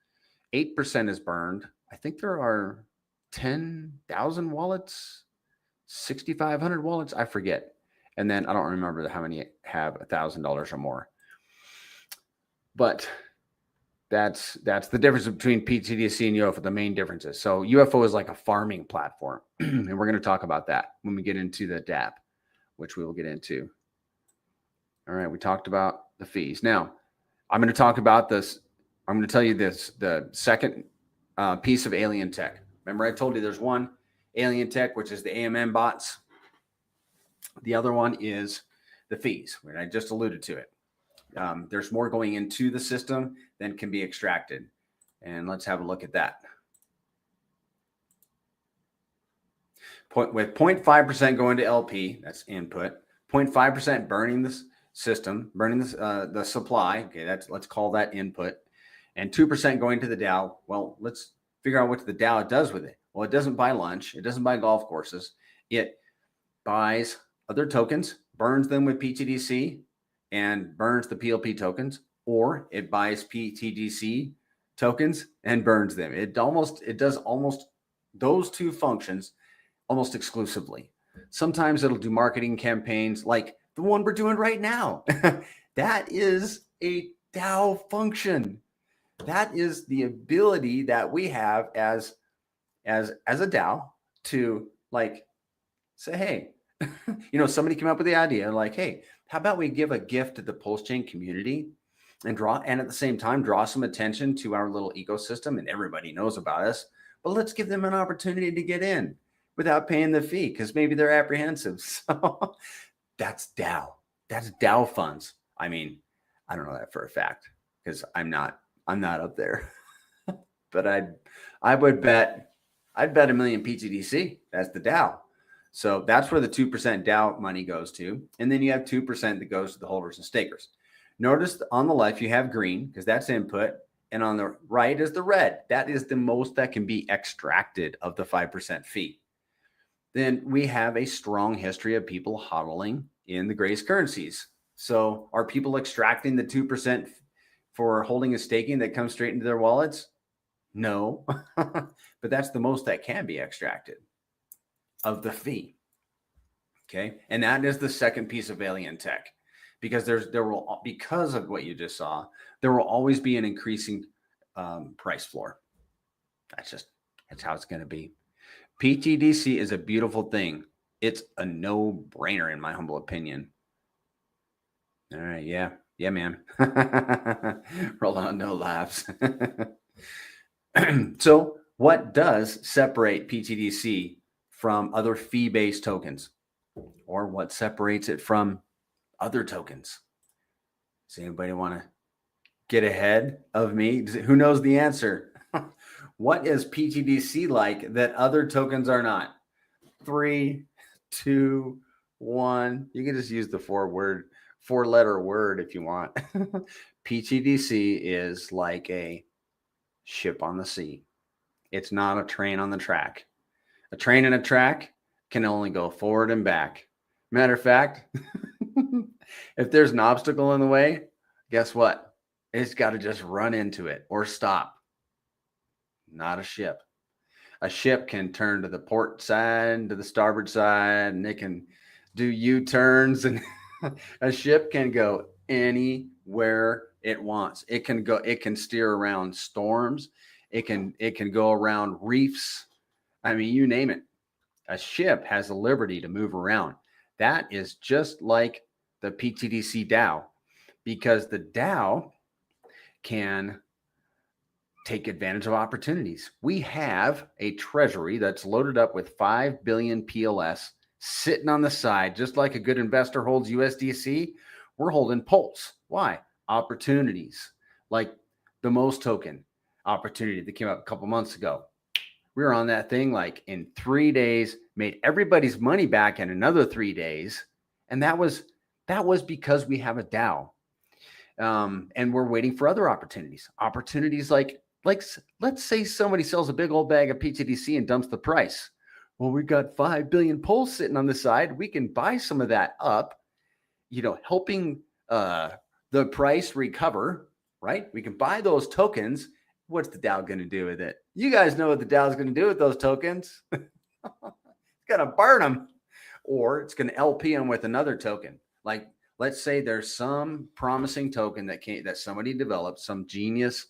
A: 8% is burned. I think there are 10,000 wallets, 6,500 wallets. I forget. And then I don't remember how many have $1,000 or more. But that's the difference between pTGC and UFO, the main differences. So UFO is like a farming platform. And we're going to talk about that when we get into the DApp, which we will get into. All right, we talked about the fees. Now, I'm going to talk about this. I'm going to tell you this, the second piece of alien tech. Remember, I told you there's one alien tech, which is the AMM bots. The other one is the fees, and I just alluded to it. There's more going into the system than can be extracted. And let's have a look at that. With 0.5% going to LP, that's input, 0.5% burning the system, burning the supply. Okay, let's call that input, and 2% going to the DAO. Well, let's figure out what the DAO does with it. Well, it doesn't buy lunch. It doesn't buy golf courses. It buys other tokens, burns them with pTGC, and burns the PLP tokens, or it buys pTGC tokens and burns them. It does almost those two functions almost exclusively. Sometimes it'll do marketing campaigns like the one we're doing right now. That is a DAO function. That is the ability that we have as a DAO to like say, hey, somebody came up with the idea like, hey, how about we give a gift to the Pulse Chain community and at the same time draw some attention to our little ecosystem, and everybody knows about us, but let's give them an opportunity to get in without paying the fee because maybe they're apprehensive. So that's DAO. That's DAO funds. I mean, I don't know that for a fact because I'm not up there, but I'd bet $1 million pTGC. That's the DAO. So that's where the 2% DAO money goes to. And then you have 2% that goes to the holders and stakers. Notice on the left, you have green because that's input. And on the right is the red. That is the most that can be extracted of the 5% fee. Then we have a strong history of people hodling in the Grace currencies. So are people extracting the 2% for holding and staking that comes straight into their wallets? No, but that's the most that can be extracted of the fee. Okay. And that is the second piece of alien tech, because because of what you just saw, there will always be an increasing price floor. That's how it's going to be. pTGC is a beautiful thing. It's a no-brainer in my humble opinion. All right. Yeah, man. Roll on, no laughs. So what does separate pTGC from other fee-based tokens, or what separates it from other tokens? Does anybody want to get ahead of me? Who knows the answer? What is pTGC like that other tokens are not? 3, 2, 1. You can just use the 4-letter word if you want. pTGC is like a ship on the sea. It's not a train on the track. A train and a track can only go forward and back. Matter of fact, if there's an obstacle in the way, guess what? It's got to just run into it or stop. Not a ship. A ship can turn to the port side, to the starboard side, and it can do U-turns, and a ship can go anywhere it wants. It can steer around storms. It can go around reefs. I mean, you name it. A ship has the liberty to move around. That is just like the pTGC DAO, because the DAO can take advantage of opportunities. We have a treasury that's loaded up with 5 billion PLS sitting on the side, just like a good investor holds USDC. We're holding Pulse. Why? Opportunities, like the most token opportunity that came up a couple months ago. We were on that thing like in 3 days, made everybody's money back in another 3 days. And that was because we have a DAO. And we're waiting for other opportunities. Opportunities like let's say somebody sells a big old bag of pTGC and dumps the price. Well, we've got 5 billion Pulse sitting on the side. We can buy some of that up, helping the price recover, right? We can buy those tokens. What's the DAO going to do with it? You guys know what the DAO is going to do with those tokens. It's going to burn them, or it's going to LP them with another token. Like, let's say there's some promising token that somebody developed, some genius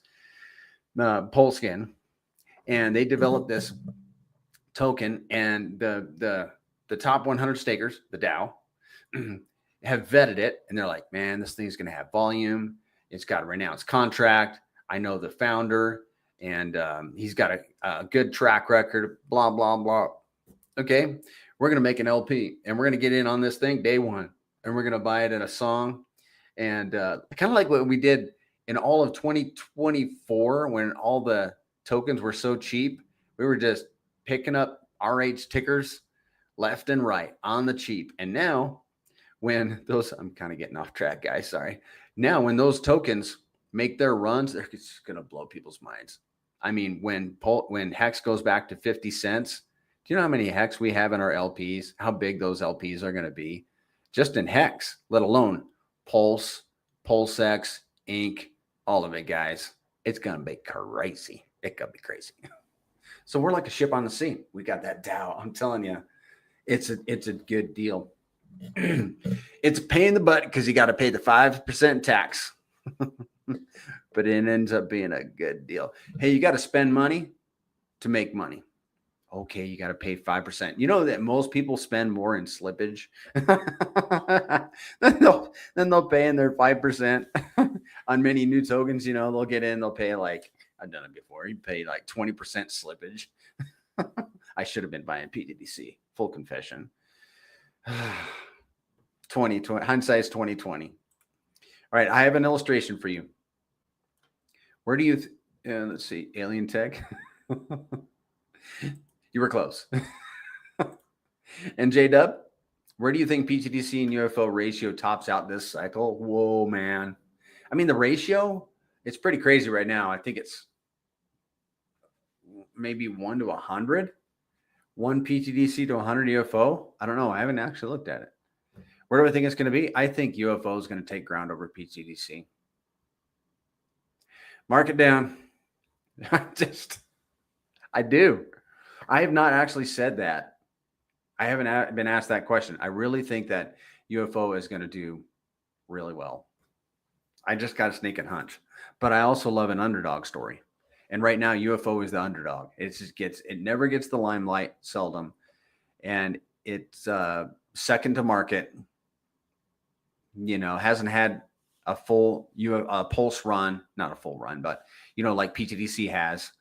A: Polskin, and they developed this token, and the top 100 stakers, the DAO, have vetted it, and they're like, man, this thing's going to have volume. It's got a renounced contract. I know the founder, and he's got a good track record, blah, blah, blah. Okay, we're going to make an LP and we're going to get in on this thing day one, and we're going to buy it in a song. And kind of like what we did in all of 2024 when all the tokens were so cheap. We were just picking up RH tickers left and right on the cheap. And now when those, I'm kind of getting off track, guys, sorry. Now when those tokens make their runs, they're just going to blow people's minds. I mean, when Hex goes back to 50 cents, do you know how many Hex we have in our LPs? How big those LPs are going to be? Just in Hex, let alone Pulse, PulseX, Inc., all of it, guys. It's going to be crazy. It's going to be crazy. So we're like a ship on the sea. We got that Dow. I'm telling you, it's a good deal. It's a pain in the butt because you got to pay the 5% tax. But it ends up being a good deal. Hey, you got to spend money to make money. Okay, you got to pay 5%. You know that most people spend more in slippage than they'll pay in their 5% on many new tokens. You know, they'll get in, they'll pay like, I've done it before. You pay like 20% slippage. I should have been buying pTGC. Full confession. 2020 hindsight's 2020. All right, I have an illustration for you. Where do you let's see, alien tech. You were close. And J-Dub, where do you think pTGC and UFO ratio tops out this cycle? Whoa, man. I mean, the ratio, it's pretty crazy right now. I think it's maybe 1 to 100. 1 pTGC to 100 UFO. I don't know. I haven't actually looked at it. Where do I think it's going to be? I think UFO is going to take ground over pTGC. Mark it down. I do. I have not actually said that. I haven't been asked that question. I really think that UFO is going to do really well. I just got a sneaking hunch. But I also love an underdog story. And right now, UFO is the underdog. It never gets the limelight, seldom. And it's second to market. You know, hasn't had a full pulse run, not a full run, but, you know, like pTGC has.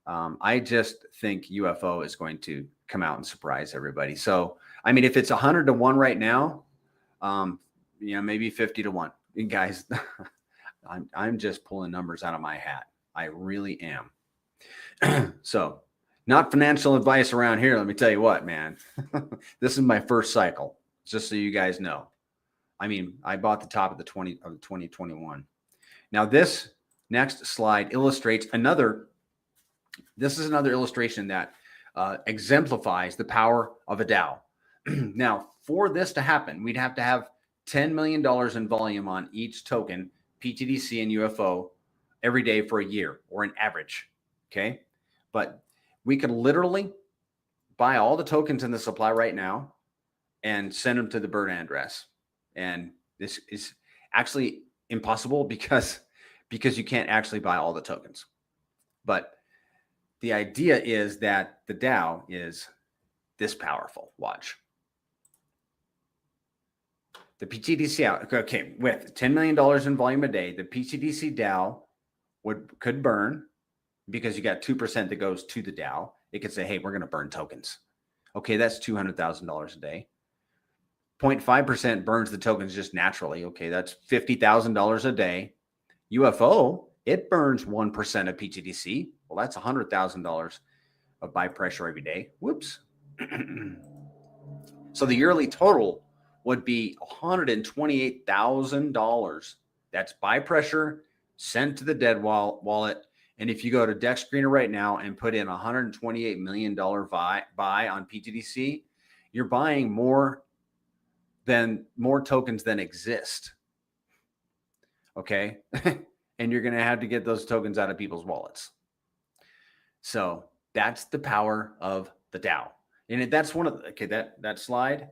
A: I just think UFO is going to come out and surprise everybody. So, I mean, if it's 100 to 1 right now, you know, maybe 50 to 1. And guys, I'm just pulling numbers out of my hat. I really am. So, not financial advice around here. Let me tell you what, man. This is my first cycle, just so you guys know. I mean, I bought the top of the 2021. Now, this next slide illustrates this is another illustration that exemplifies the power of a DAO. Now, for this to happen, we'd have to have $10 million in volume on each token, pTGC and UFO, every day for a year, or an average. Okay. But we could literally buy all the tokens in the supply right now and send them to the burn address. And this is actually impossible because you can't actually buy all the tokens. But the idea is that the DAO is this powerful. Watch. The pTGC out, okay, with $10 million in volume a day, the pTGC DAO could burn, because you got 2% that goes to the DAO. It could say, hey, we're going to burn tokens. Okay, that's $200,000 a day. 0.5% burns the tokens just naturally. Okay, that's $50,000 a day. UFO, it burns 1% of pTGC. Well, that's $100,000 of buy pressure every day. Whoops. So the yearly total would be $128,000. That's buy pressure sent to the dead wallet. And if you go to Dex Screener right now and put in $128 million buy on pTGC, you're buying more tokens than exist. Okay. And you're going to have to get those tokens out of people's wallets. So that's the power of the DAO. And that's one of that slide.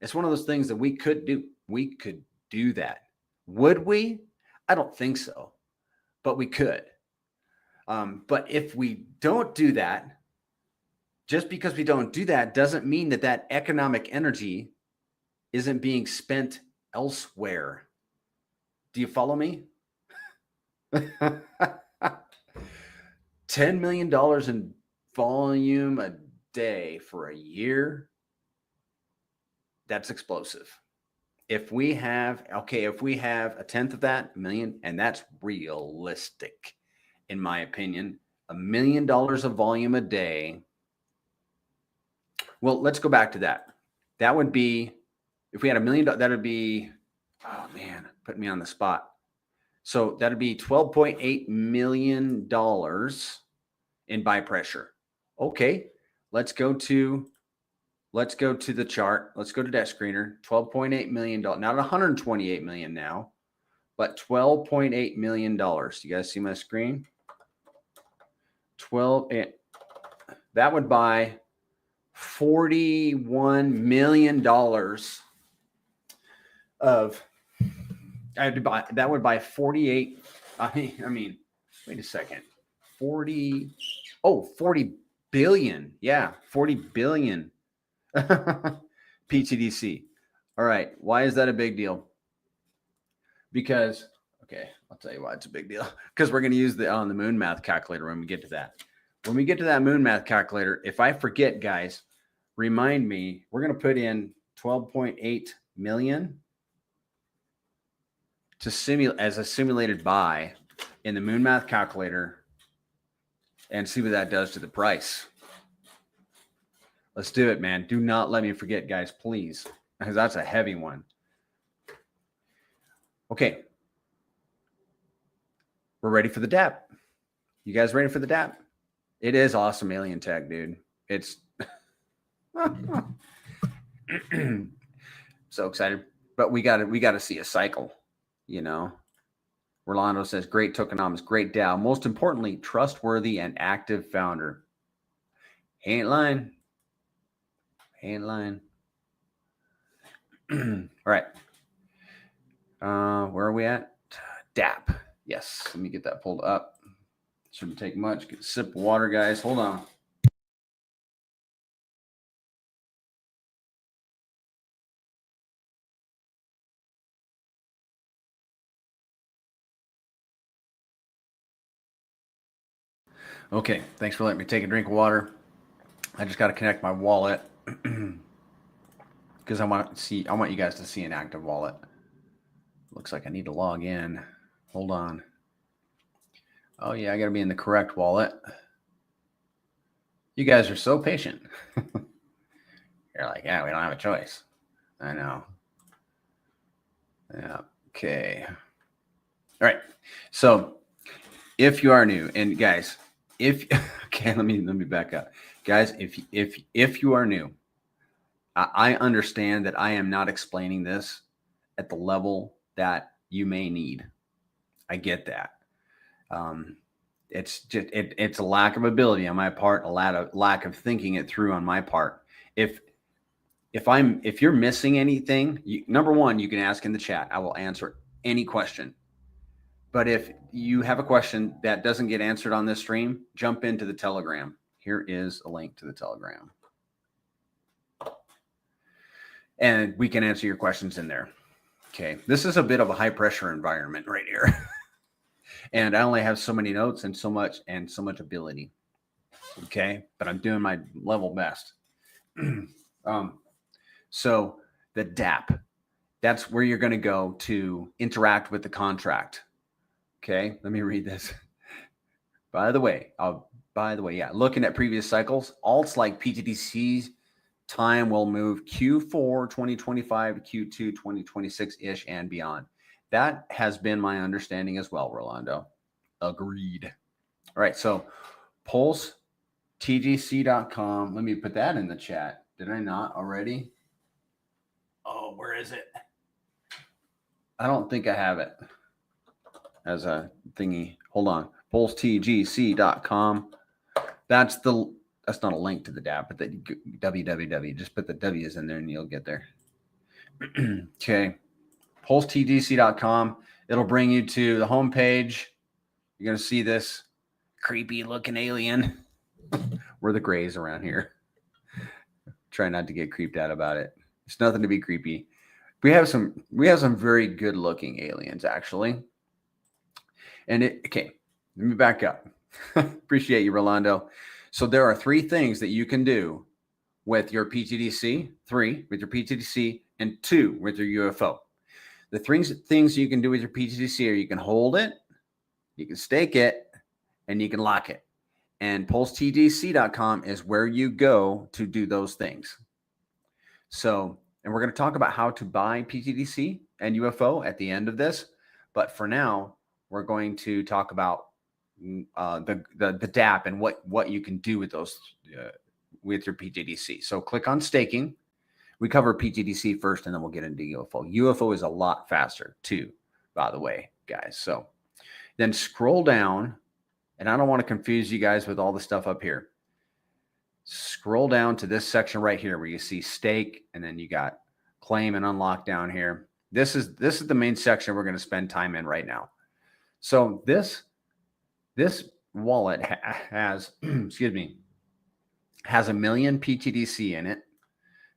A: It's one of those things that we could do. We could do that. Would we? I don't think so, but we could. But if we don't do that, just because we don't do that doesn't mean that economic energy isn't being spent elsewhere. Do you follow me? $10 million in volume a day for a year. That's explosive. If we have a tenth of that, $1 million, and that's realistic, in my opinion, $1 million of volume a day. Well, let's go back to that. That would be, if we had $1 million, that would be, oh man, put me on the spot. So that'd be $12.8 million in buy pressure. Okay, let's go to the chart. Let's go to desk screener. $12.8 million, not $128 million now, but $12.8 million. You guys see my screen? 12. That would buy $41 million of. That would buy 48. I mean, wait a second. 40 billion. Yeah, 40 billion. pTGC. All right. Why is that a big deal? Because, okay, I'll tell you why it's a big deal. Because we're going to use the moon math calculator when we get to that. When we get to that moon math calculator, if I forget, guys, remind me, we're going to put in 12.8 million to simulate as a simulated buy in the moon math calculator and see what that does to the price. Let's do it, man. Do not let me forget, guys, please, because that's a heavy one. Okay. We're ready for the DAP. You guys ready for the DAP? It is awesome alien tech, dude. It's so excited. But we gotta see a cycle, you know. Rolando says, great tokenomics, great DAO. Most importantly, trustworthy and active founder. He ain't lying. He ain't lying. All right. Where are we at? DAP. Yes. Let me get that pulled up. Shouldn't take much. Get a sip of water, guys. Hold on. Okay. Thanks for letting me take a drink of water. I just got to connect my wallet because I want you guys to see an active wallet. Looks like I need to log in. Hold on. Oh yeah, I got to be in the correct wallet. You guys are so patient. You're like, yeah, we don't have a choice. I know. Yeah. Okay. All right. So if you are new, and guys, okay, let me back up. Guys, if you are new, I understand that I am not explaining this at the level that you may need. I get that. It's just it's a lack of ability on my part, a lack of thinking it through on my part. If you're missing anything, number one, you can ask in the chat. I will answer any question. But if you have a question that doesn't get answered on this stream, jump into the Telegram. Here is a link to the Telegram. And we can answer your questions in there. Okay. This is a bit of a high pressure environment right here. And I only have so many notes and so much ability. Okay. But I'm doing my level best. So the DAP, that's where you're going to go to interact with the contract. Okay. Let me read this. By the way, yeah. Looking at previous cycles, alts like pTGC's time will move Q4 2025 to Q2 2026-ish and beyond. That has been my understanding as well, Rolando. Agreed. All right. So pulsetgc.com. Let me put that in the chat. Did I not already? Oh, where is it? I don't think I have it as a thingy. Hold on. pulsetgc.com. That's not a link to the DApp, but the www. Just put the W's in there and you'll get there. Okay. pulsetgc.com. It'll bring you to the homepage. You're going to see this creepy looking alien. We're the grays around here. Try not to get creeped out about it. It's nothing to be creepy. We have some very good looking aliens, actually. And okay, let me back up. Appreciate you, Rolando. So there are 3 things that you can do with your pTGC, 3 with your pTGC, and 2 with your UFO. The things you can do with your pTGC are you can hold it, you can stake it, and you can lock it. And pulsetgc.com is where you go to do those things. So, and we're going to talk about how to buy pTGC and UFO at the end of this. But for now, we're going to talk about the DApp and what you can do with those with your pTGC. So click on staking. We cover pTGC first, and then we'll get into UFO. UFO is a lot faster too, by the way, guys. So then scroll down, and I don't want to confuse you guys with all the stuff up here. Scroll down to this section right here where you see stake, and then you got claim and unlock down here. This is the main section we're going to spend time in right now. So this wallet has excuse me, has 1 million pTGC in it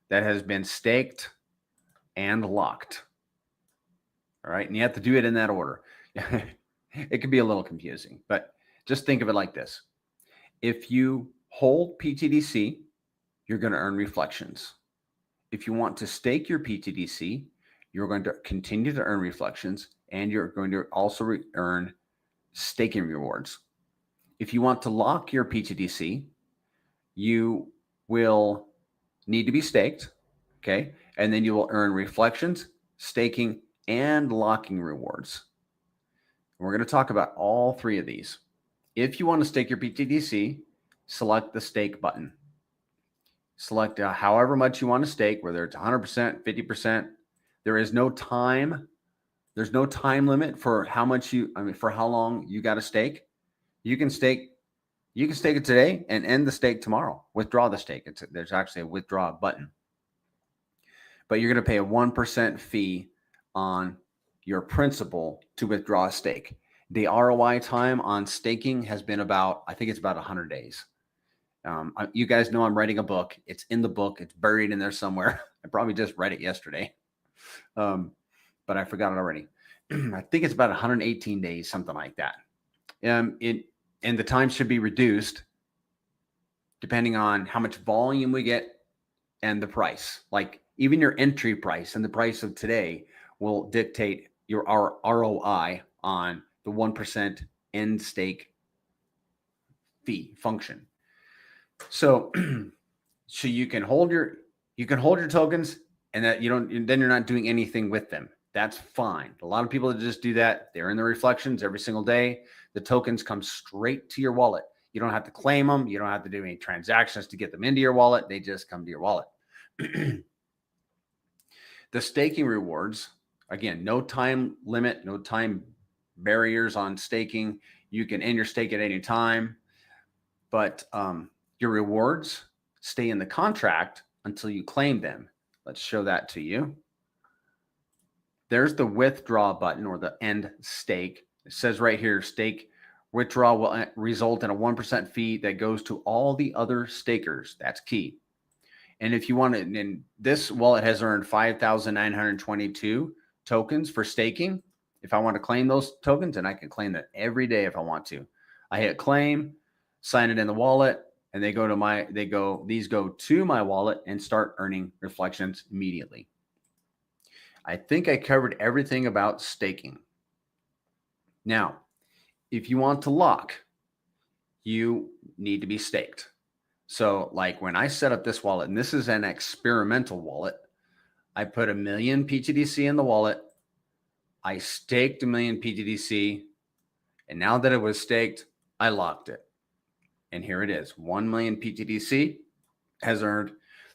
A: that has been staked and locked. All right, and you have to do it in that order. It can be a little confusing, but just think of it like this. If you hold pTGC, you're going to earn reflections. If you want to stake your pTGC, you're going to continue to earn reflections, and you're going to also earn staking rewards. If you want to lock your pTGC, you will need to be staked, okay? And then you will earn reflections, staking, and locking rewards. We're going to talk about all 3 of these. If you want to stake your pTGC, select the stake button. Select however much you want to stake, whether it's 100%, 50%. There is no time. There's no time limit for how much for how long you got to stake. You can stake it today and end the stake tomorrow. Withdraw the stake. There's actually a withdraw button. But you're going to pay a 1% fee on your principal to withdraw a stake. The ROI time on staking has been I think it's about 100 days. You guys know I'm writing a book. It's in the book. It's buried in there somewhere. I probably just read it yesterday, but I forgot it already. I think it's about 118 days, something like that. And the time should be reduced depending on how much volume we get and the price. Like even your entry price and the price of today will dictate your ROI on the 1% end stake fee function. So you can hold your tokens, and that then you're not doing anything with them. That's fine. A lot of people that just do that, they're in the reflections every single day. The tokens come straight to your wallet. You don't have to claim them. You don't have to do any transactions to get them into your wallet. They just come to your wallet. The staking rewards, again, no time limit, no time barriers on staking. You can end your stake at any time, but your rewards stay in the contract until you claim them. Let's show that to you. There's the withdraw button or the end stake. It says right here, stake withdraw will result in a 1% fee that goes to all the other stakers. That's key. And if you want to, and this wallet has earned 5,922 tokens for staking. If I want to claim those tokens, and I can claim that every day if I want to. I hit claim, sign it in the wallet, and these go to my wallet and start earning reflections immediately. I think I covered everything about staking. Now, if you want to lock, you need to be staked. So like when I set up this wallet, and this is an experimental wallet, I put 1 million pTGC in the wallet. I staked 1 million pTGC. And now that it was staked, I locked it. And here it is. 1 million pTGC has earned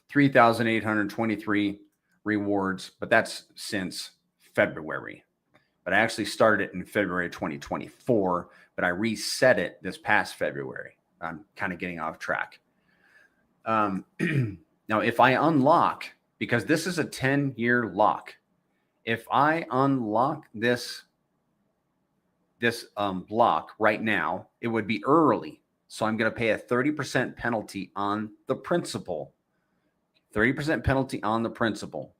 A: 3,823 rewards, but that's since February. But I actually started it in February 2024, but I reset it this past February. I'm kind of getting off track. Now, if I unlock, because this is a 10-year lock, if I unlock this block right now, it would be early. So I'm going to pay a 30% penalty on the principal. 30% penalty on the principal.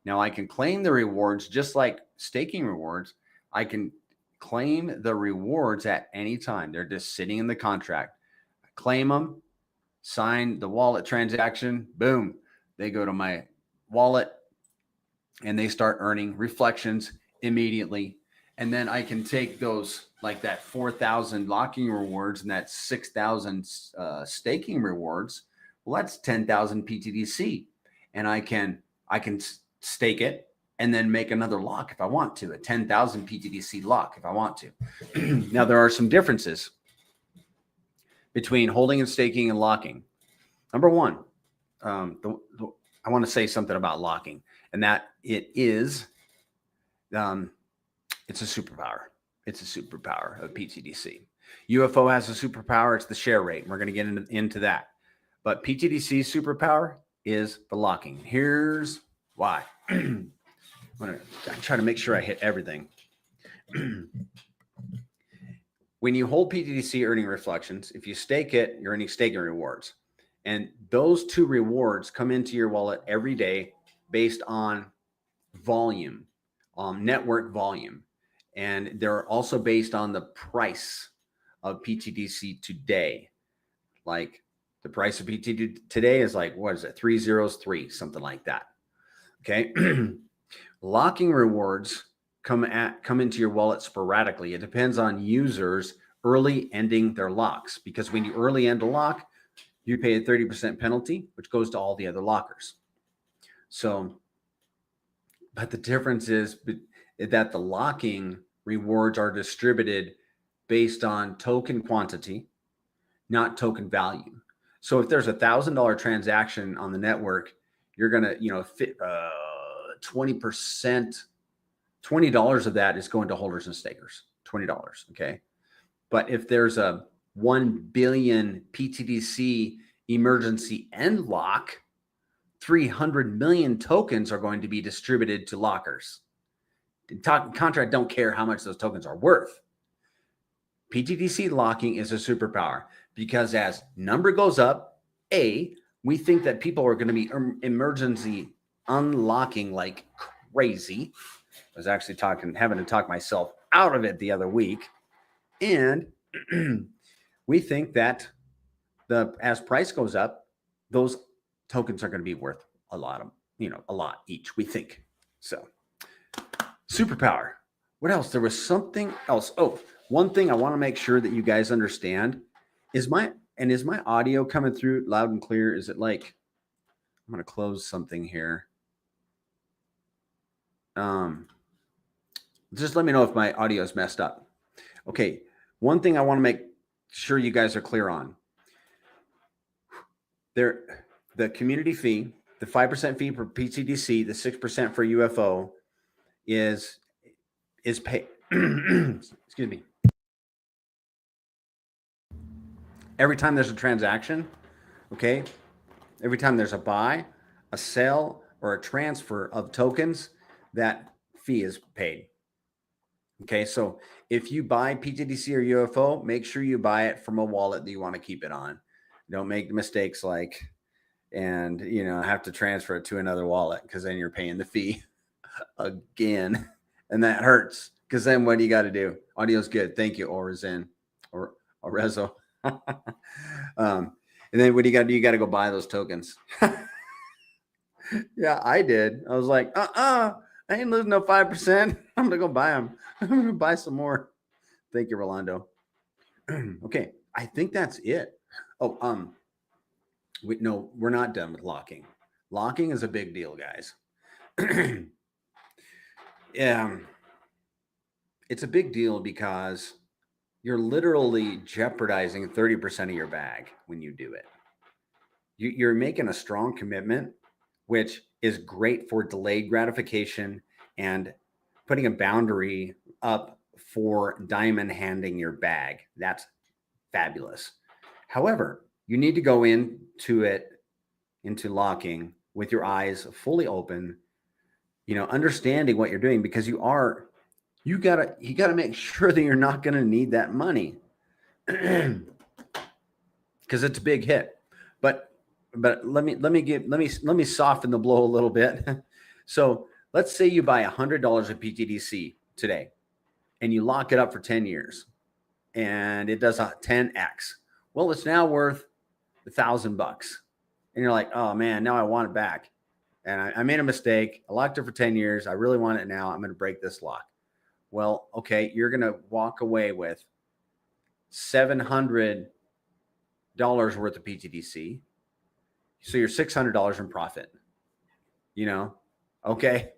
A: Now I can claim the rewards just like staking rewards. I can claim the rewards at any time. They're just sitting in the contract. I claim them. sign the wallet transaction, boom, they go to my wallet and they start earning reflections immediately. And then I can take those, like that 4,000 locking rewards and that 6,000 staking rewards. Well, that's 10,000 pTGC, and I can stake it and then make another lock if I want to, a 10,000 pTGC lock if I want to. Now, there are some differences between holding and staking and locking. Number one, I want to say something about locking, and that it is, it's a superpower. It's a superpower of pTGC. UFO has a superpower. It's the share rate. We're going to get into that. But pTGC's superpower is the locking. Here's why. I'm going to try to make sure I hit everything. When you hold pTGC earning reflections, if you stake it, you're earning staking rewards. And those two rewards come into your wallet every day based on volume, network volume. And they're also based on the price of pTGC today. Like the price of pTGC today is like, what is it? 303, something like that. Okay. Locking rewards come into your wallet sporadically. It depends on users early ending their locks, because when you early end a lock, you pay a 30% penalty, which goes to all the other lockers. So, but the difference is that the locking rewards are distributed based on token quantity, not token value. So if there's $1,000 transaction on the network, you're going to, fit 20%, $20 of that is going to holders and stakers, $20. Okay. But if there's a 1 billion pTGC emergency end lock, 300 million tokens are going to be distributed to lockers. Contract don't care how much those tokens are worth. pTGC locking is a superpower because as number goes up, we think that people are going to be emergency unlocking like crazy. I was actually having to talk myself out of it the other week. And we think that as price goes up, those tokens are going to be worth a lot each, we think. So superpower. What else? There was something else. Oh, one thing I want to make sure that you guys understand is my audio coming through loud and clear? Is it like, I'm going to close something here. Just let me know if my audio is messed up. Okay. One thing I want to make sure you guys are clear on. The community fee, the 5% fee for pTGC, the 6% for UFO is paid. Excuse me. Every time there's a transaction, okay? Every time there's a buy, a sell, or a transfer of tokens, that fee is paid. Okay, so if you buy pTGC or UFO, make sure you buy it from a wallet that you want to keep it on. Don't make mistakes and have to transfer it to another wallet, because then you're paying the fee again, and that hurts. Because then what do you got to do? Audio's good. Thank you, Orezo. And then what do you got to do? You got to go buy those tokens. Yeah, I did. I was like, I ain't losing no 5%. I'm gonna go buy them. I'm gonna buy some more. Thank you, Rolando. Okay, I think that's it. Oh, we're not done with locking. Locking is a big deal, guys. Yeah, it's a big deal because you're literally jeopardizing 30% of your bag when you do it. You're making a strong commitment, which is great for delayed gratification and putting a boundary up for diamond handing your bag. That's fabulous. However, you need to go into locking with your eyes fully open, understanding what you're doing, because you gotta make sure that you're not going to need that money, because it's a big hit. But let me soften the blow a little bit. So let's say you buy $100 of pTGC today, and you lock it up for 10 years, and it does a 10x. Well, it's now worth $1,000. And you're like, oh man, now I want it back. And I made a mistake. I locked it for 10 years. I really want it now. I'm going to break this lock. Well, okay, you're going to walk away with $700 worth of pTGC. So you're $600 in profit. Okay,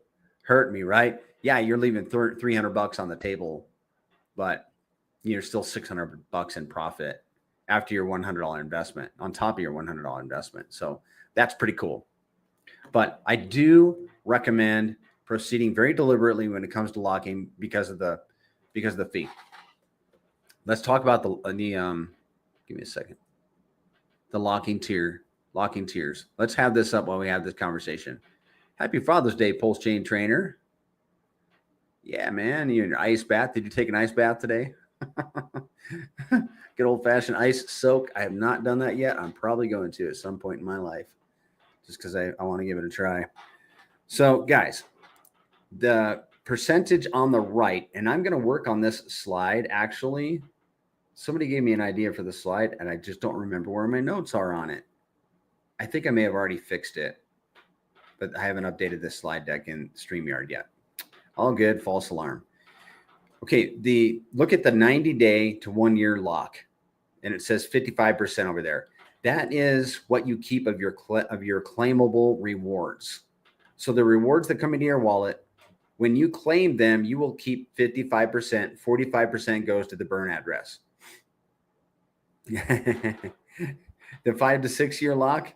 A: hurt me, right? Yeah, you're leaving $300 on the table, but you're still $600 in profit after your $100 investment, on top of your $100 investment. So that's pretty cool. But I do recommend proceeding very deliberately when it comes to locking because of the fee. Let's talk about the give me a second. The locking tiers. Let's have this up while we have this conversation. Happy Father's Day, Pulse Chain Trainer. Yeah, man, you in your ice bath. Did you take an ice bath today? Good old-fashioned ice soak. I have not done that yet. I'm probably going to at some point in my life just because I want to give it a try. So, guys, the percentage on the right, and I'm going to work on this slide, actually. Somebody gave me an idea for the slide, and I just don't remember where my notes are on it. I think I may have already fixed it, but I haven't updated this slide deck in StreamYard yet. All good, false alarm. Okay, look at the 90-day to 1 year lock, and it says 55% over there. That is what you keep of your claimable rewards. So the rewards that come into your wallet, when you claim them, you will keep 55%. 45% goes to the burn address. The 5 to 6 year lock,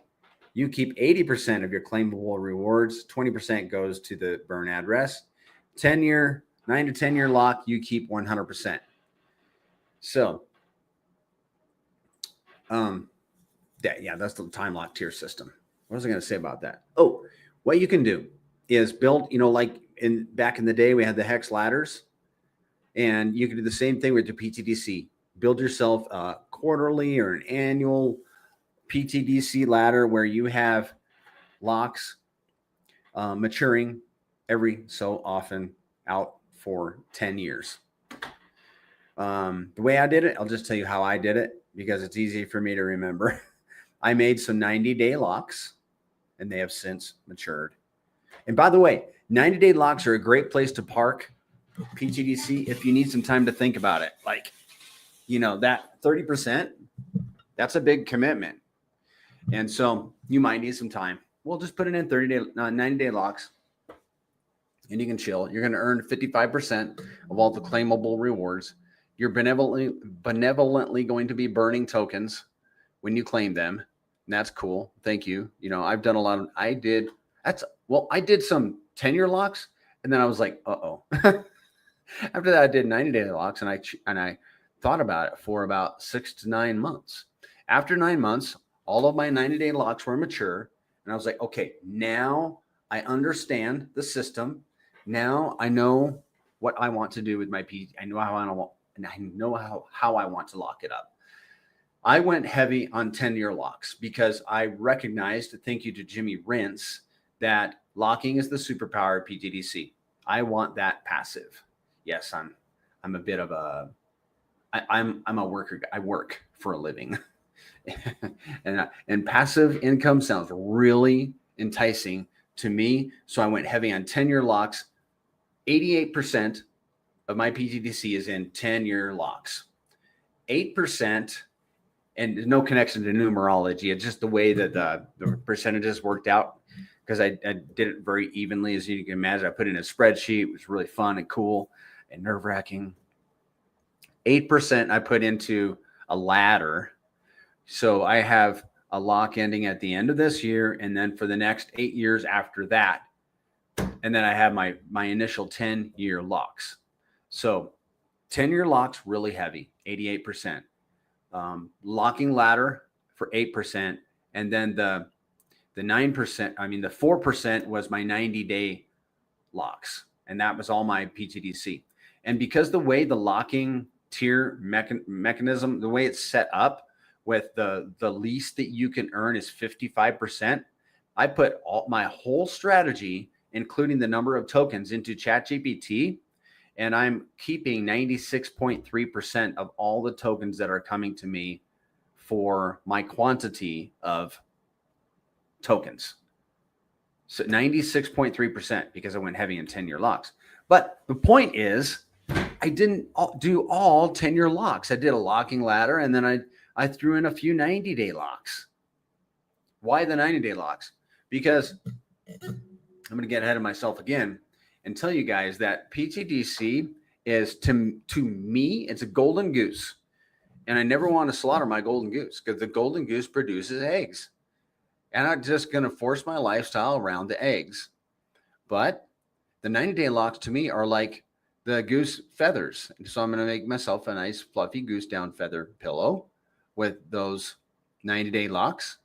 A: you keep 80% of your claimable rewards. 20% goes to the burn address. 9 to 10 year lock, you keep 100%. So, that's the time lock tier system. What was I going to say about that? Oh, what you can do is build, like back in the day, we had the hex ladders, and you can do the same thing with your pTGC. Build yourself a quarterly or an annual pTGC ladder where you have locks maturing every so often out for 10 years. The way I did it, I'll just tell you how I did it because it's easy for me to remember. I made some 90-day locks, and they have since matured. And by the way, 90-day locks are a great place to park pTGC if you need some time to think about it. Like, that 30%, that's a big commitment. And so you might need some time. We'll just put it in 90-day locks, and you can chill. You're going to earn 55% of all the claimable rewards. You're benevolently going to be burning tokens when you claim them. And that's cool. Thank you. I've done a lot of, I did some 10-year locks, and then I was like, uh-oh. After that, I did 90-day locks, and I thought about it for about 6 to 9 months. After 9 months, all of my 90-day locks were mature, and I was like, okay, now I understand the system. Now I know what I want to do with my P. I know how I want to lock it up. I went heavy on 10-year locks because I recognized, thank you to Jimmy Rents, that locking is the superpower of pTGC. I want that passive. Yes, I'm a bit of a I'm a worker. I work for a living. and passive income sounds really enticing to me. So I went heavy on 10-year locks. 88% of my pTGC is in 10-year locks. 8%, and there's no connection to numerology. It's just the way that the percentages worked out, because I did it very evenly, as you can imagine. I put it in a spreadsheet. It was really fun and cool and nerve-wracking. 8% I put into a ladder. So I have a lock ending at the end of this year, and then for the next 8 years after that. And then I have my initial 10-year locks. So 10-year locks, really heavy, 88%. Locking ladder for 8%. And then the 9%, the 4% was my 90-day locks. And that was all my pTGC. And because the way the locking tier mechanism, the way it's set up with the least that you can earn is 55%, I put my whole strategy, including the number of tokens, into ChatGPT, and I'm keeping 96.3% of all the tokens that are coming to me for my quantity of tokens. So 96.3% because I went heavy in 10-year locks. But the point is, I didn't do all 10-year locks. I did a locking ladder, and then I threw in a few 90-day locks. Why the 90-day locks? Because I'm going to get ahead of myself again and tell you guys that pTGC is, to me, it's a golden goose. And I never want to slaughter my golden goose because the golden goose produces eggs. And I'm just going to force my lifestyle around the eggs. But the 90-day locks to me are like the goose feathers. So I'm going to make myself a nice fluffy goose down feather pillow with those 90-day locks.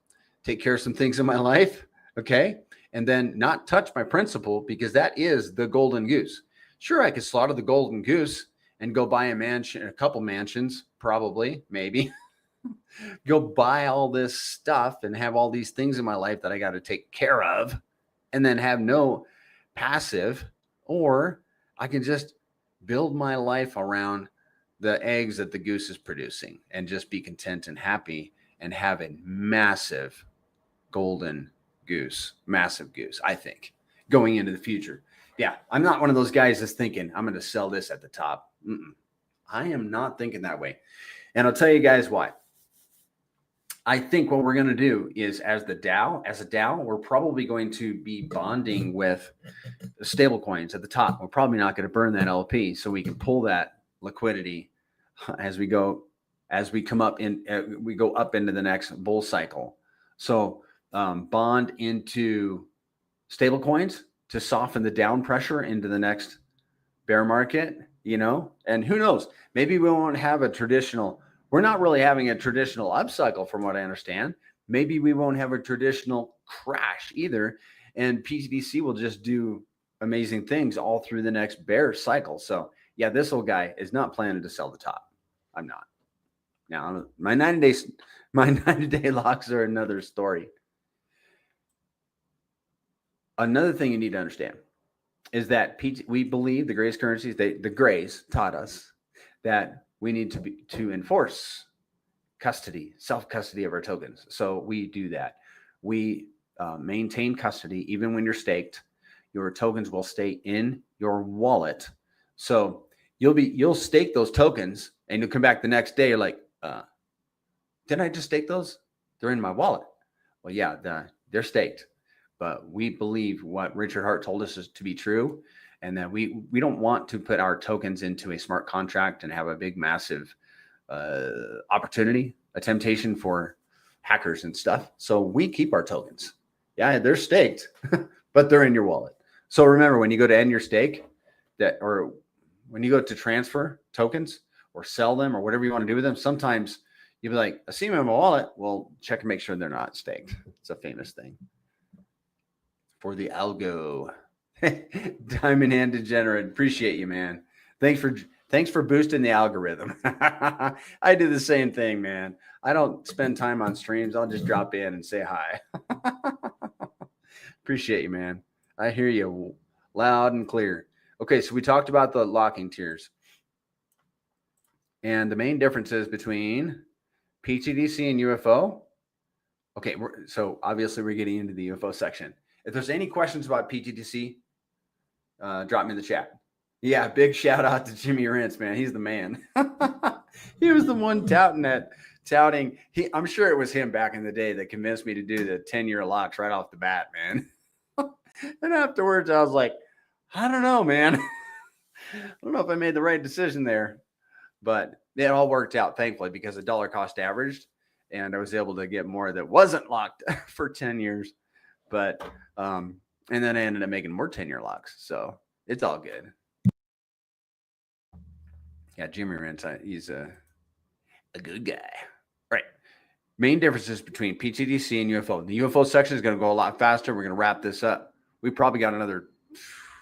A: Take care of some things in my life. Okay. And then not touch my principal because that is the golden goose. Sure, I could slaughter the golden goose and go buy a mansion, a couple mansions, probably, maybe. Go buy all this stuff and have all these things in my life that I got to take care of and then have no passive, or I can just build my life around the eggs that the goose is producing and just be content and happy and have a massive golden goose, massive goose, I think, going into the future. Yeah, I'm not one of those guys that's thinking I'm going to sell this at the top. I am not thinking that way. And I'll tell you guys why. I think what we're going to do is as a DAO, we're probably going to be bonding with stable coins at the top. We're probably not going to burn that LP so we can pull that liquidity as we go up into the next bull cycle. So bond into stable coins to soften the down pressure into the next bear market, and who knows, maybe we won't have we're not really having a traditional upcycle from what I understand. Maybe we won't have a traditional crash either. And pTGC will just do amazing things all through the next bear cycle. So yeah, this old guy is not planning to sell the top. I'm not. Now my 90-day locks are another story. Another thing you need to understand is that we believe the Grays currencies, the Grays taught us that we need to enforce self-custody of our tokens. So we do that. We maintain custody. Even when you're staked, your tokens will stay in your wallet. So you'll stake those tokens and you'll come back the next day. You're like, didn't I just stake those? They're in my wallet. Well, yeah, they're staked. But we believe what Richard Hart told us is to be true, and that we don't want to put our tokens into a smart contract and have a big, massive opportunity, a temptation for hackers and stuff. So we keep our tokens. Yeah, they're staked, but they're in your wallet. So remember, when you go to end your stake, or when you go to transfer tokens or sell them or whatever you want to do with them, sometimes you'll be like, I see them in my wallet. Well, check and make sure they're not staked. It's a famous thing. For the algo. Diamond Hand Degenerate, appreciate you, man. Thanks for boosting the algorithm. I do the same thing, man. I don't spend time on streams. I'll just drop in and say hi. Appreciate you, man. I hear you loud and clear. Okay, so we talked about the locking tiers. And the main differences between pTGC and UFO. Okay, so obviously we're getting into the UFO section. If there's any questions about pTGC, drop me in the chat. Yeah, big shout out to Jimmy Rentz, man. He's the man. He was the one touting. I'm sure it was him back in the day that convinced me to do the 10-year locks right off the bat, man. And afterwards, I was like, I don't know, man. I don't know if I made the right decision there, but it all worked out, thankfully, because the dollar cost averaged, and I was able to get more that wasn't locked for 10 years. But and then I ended up making more 10-year locks, so it's all good. Yeah, Jimmy Rentz, he's a good guy. All right. Main differences between pTGC and UFO. The UFO section is going to go a lot faster. We're going to wrap this up. We probably got another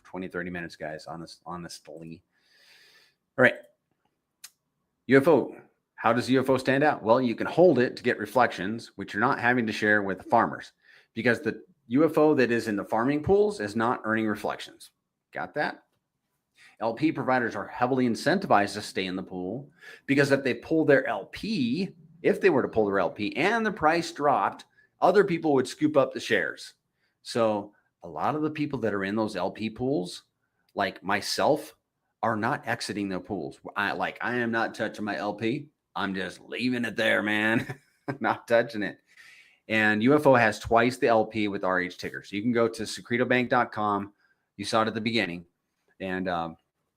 A: 20, 30 minutes, guys, honestly. All right. UFO. How does UFO stand out? Well, you can hold it to get reflections, which you're not having to share with the farmers, because the UFO that is in the farming pools is not earning reflections. Got that? LP providers are heavily incentivized to stay in the pool, because if they pull their LP, if they were to pull their LP and the price dropped, other people would scoop up the shares. So a lot of the people that are in those LP pools, like myself, are not exiting their pools. I am not touching my LP. I'm just leaving it there, man. Not touching it. And UFO has twice the LP with RH ticker. So you can go to secretobank.com. You saw it at the beginning, and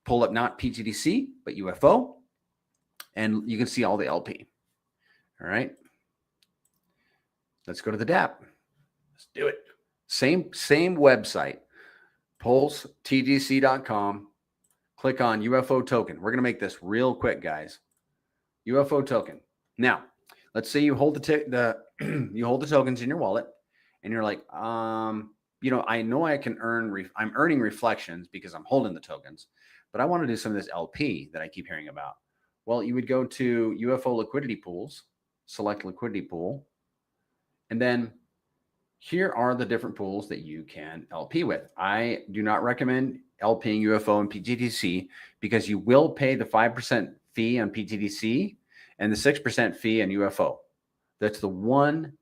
A: pull up not pTGC, but UFO, and you can see all the LP. All right. Let's go to the DApp. Let's do it. Same website, pulsetgc.com. Click on UFO token. We're going to make this real quick, guys. UFO token. Now, let's say you hold you hold the tokens in your wallet, and you're like, I know I can earn. I'm earning reflections because I'm holding the tokens, but I want to do some of this LP that I keep hearing about. Well, you would go to UFO liquidity pools, select liquidity pool, and then here are the different pools that you can LP with. I do not recommend LPing UFO and pTGC because you will pay the 5% fee on pTGC and the 6% fee on UFO. That's the one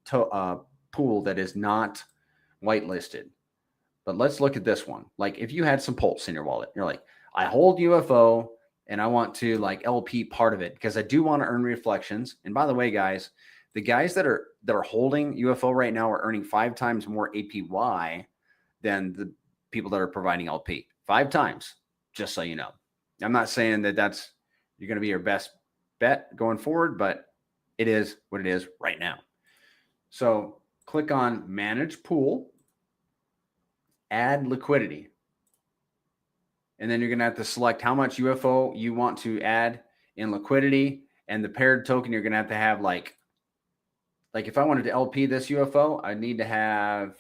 A: pool that is not whitelisted. But let's look at this one. Like if you had some Pulse in your wallet, you're like, I hold UFO and I want to like LP part of it because I do want to earn reflections. And by the way, guys, the guys that are holding UFO right now are earning 5 times more APY than the people that are providing LP. 5 times, just so you know. I'm not saying that you're going to be your best bet going forward, but it is what it is right now. So click on Manage Pool, Add Liquidity. And then you're going to have to select how much UFO you want to add in liquidity. And the paired token, you're going to have like if I wanted to LP this UFO, I need to have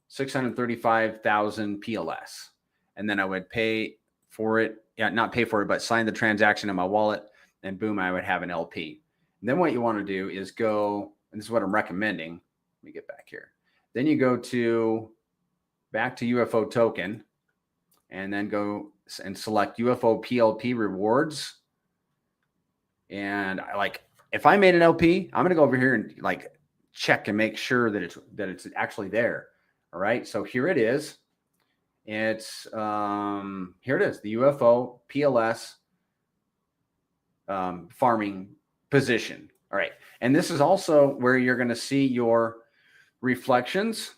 A: 635,000 PLS. And then I would pay for it. Yeah, not pay for it, but sign the transaction in my wallet. And boom, I would have an LP. And then what you want to do is go, and this is what I'm recommending. Let me get back here. Then you go back to UFO token and then go and select UFO PLP rewards. And if I made an LP, I'm going to go over here and check and make sure that it's actually there. All right. So here it is. It's here it is, the UFO PLS farming position. All right. And this is also where you're going to see your reflections.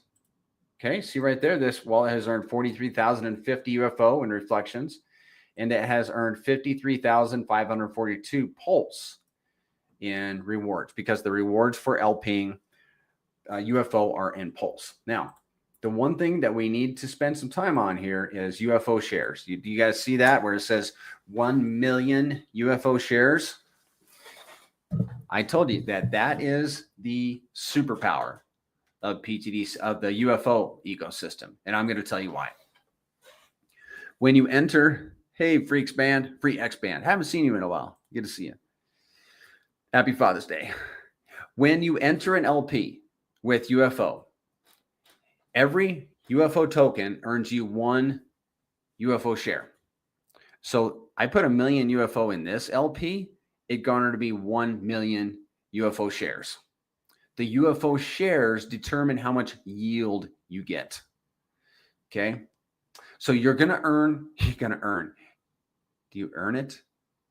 A: Okay. See right there, this wallet has earned 43,050 UFO in reflections, and it has earned 53,542 Pulse in rewards because the rewards for LPing UFO are in Pulse. Now, the one thing that we need to spend some time on here is UFO shares. Do you guys see that where it says 1 million UFO shares? I told you that is the superpower of pTGC, of the UFO ecosystem. And I'm going to tell you why. When you enter, hey, Freaks Band, Free X Band, haven't seen you in a while. Good to see you. Happy Father's Day. When you enter an LP with UFO, every UFO token earns you 1 UFO share. So I put 1 million UFO in this LP, it garnered to be 1 million UFO shares. The UFO shares determine how much yield you get. Okay. So you're going to earn. Do you earn it?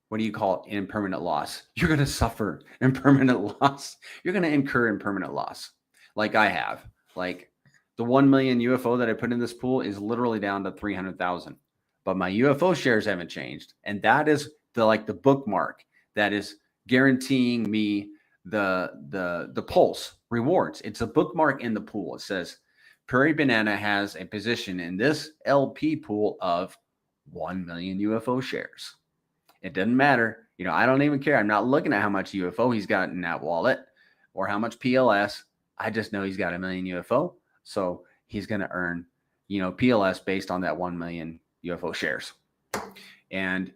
A: What do you call it? Impermanent loss. You're going to suffer impermanent loss. You're going to incur impermanent loss. Like I have. Like the 1 million UFO that I put in this pool is literally down to 300,000. But my UFO shares haven't changed. And that is the bookmark that is guaranteeing me the Pulse rewards. It's a bookmark in the pool. It says Prairie Banana has a position in this LP pool of 1 million UFO shares. It doesn't matter. I don't even care. I'm not looking at how much UFO he's got in that wallet or how much PLS. I just know he's got 1 million UFO. So he's going to earn, PLS based on that 1 million UFO shares. And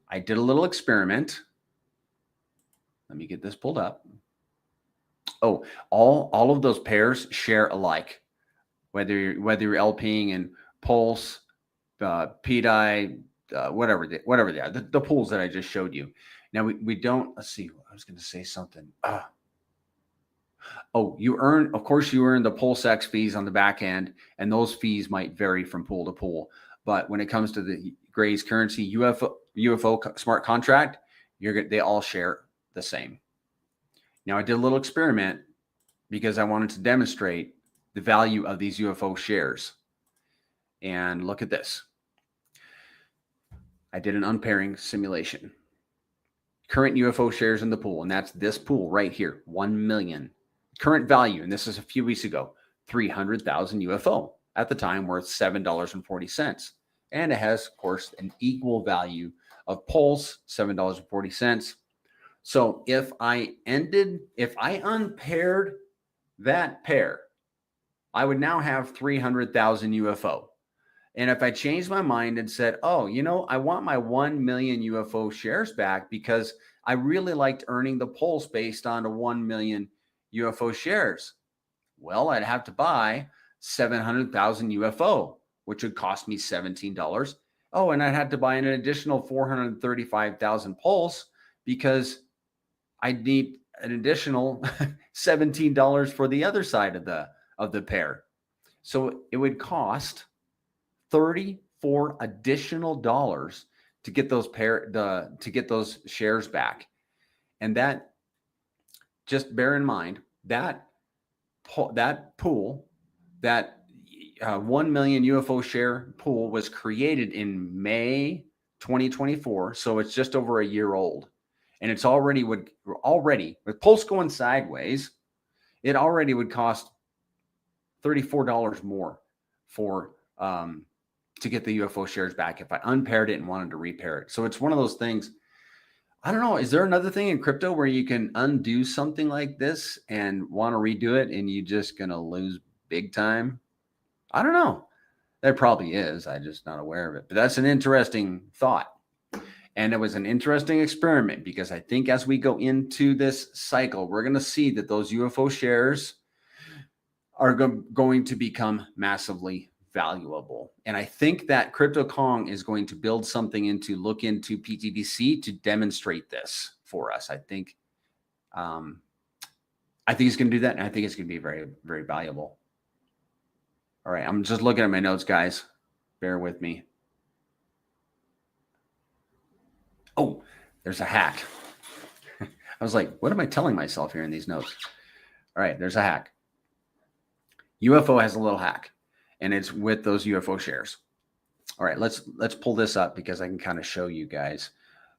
A: I did a little experiment. Let me get this pulled up. Oh, all of those pairs share alike. Whether you're LPing in Pulse, PDI, whatever they are, the pools that I just showed you, Now we don't, let's see, I was going to say something. Oh, you earn the PulseX fees on the back end, and those fees might vary from pool to pool. But when it comes to the Gray's currency UFO smart contract, they all share the same. Now I did a little experiment because I wanted to demonstrate the value of these UFO shares. And look at this. I did an unpairing simulation. Current UFO shares in the pool, and that's this pool right here, 1 million. Current value, and this is a few weeks ago, 300,000 UFO. At the time, worth $7.40. And it has, of course, an equal value of Pulse, $7.40. So if I unpaired that pair, I would now have 300,000 UFO. And if I changed my mind and said, oh, I want my 1 million UFO shares back because I really liked earning the Pulse based on a 1 million UFO shares. Well, I'd have to buy 700,000 UFO, which would cost me $17. Oh, and I'd have to buy an additional 435,000 Pulse because I'd need an additional $17 for the other side of the pair. So it would cost $34 additional dollars to get those shares back. And that, just bear in mind, that pool, that 1 million UFO share pool was created in May 2024. So it's just over a year old. And it's already with Pulse going sideways, it already would cost $34 more to get the UFO shares back if I unpaired it and wanted to repair it. So it's one of those things. I don't know. Is there another thing in crypto where you can undo something like this and want to redo it and you're just going to lose big time? I don't know. There probably is. I'm just not aware of it. But that's an interesting thought. And it was an interesting experiment because I think as we go into this cycle, we're going to see that those UFO shares are going to become massively valuable. And I think that Crypto Kong is going to build something look into pTGC to demonstrate this for us. I think he's going to do that. And I think it's going to be very, very valuable. All right. I'm just looking at my notes, guys. Bear with me. Oh, there's a hack. I was like, what am I telling myself here in these notes? All right. There's a hack. UFO has a little hack. And it's with those UFO shares. All right, let's pull this up because I can kind of show you guys.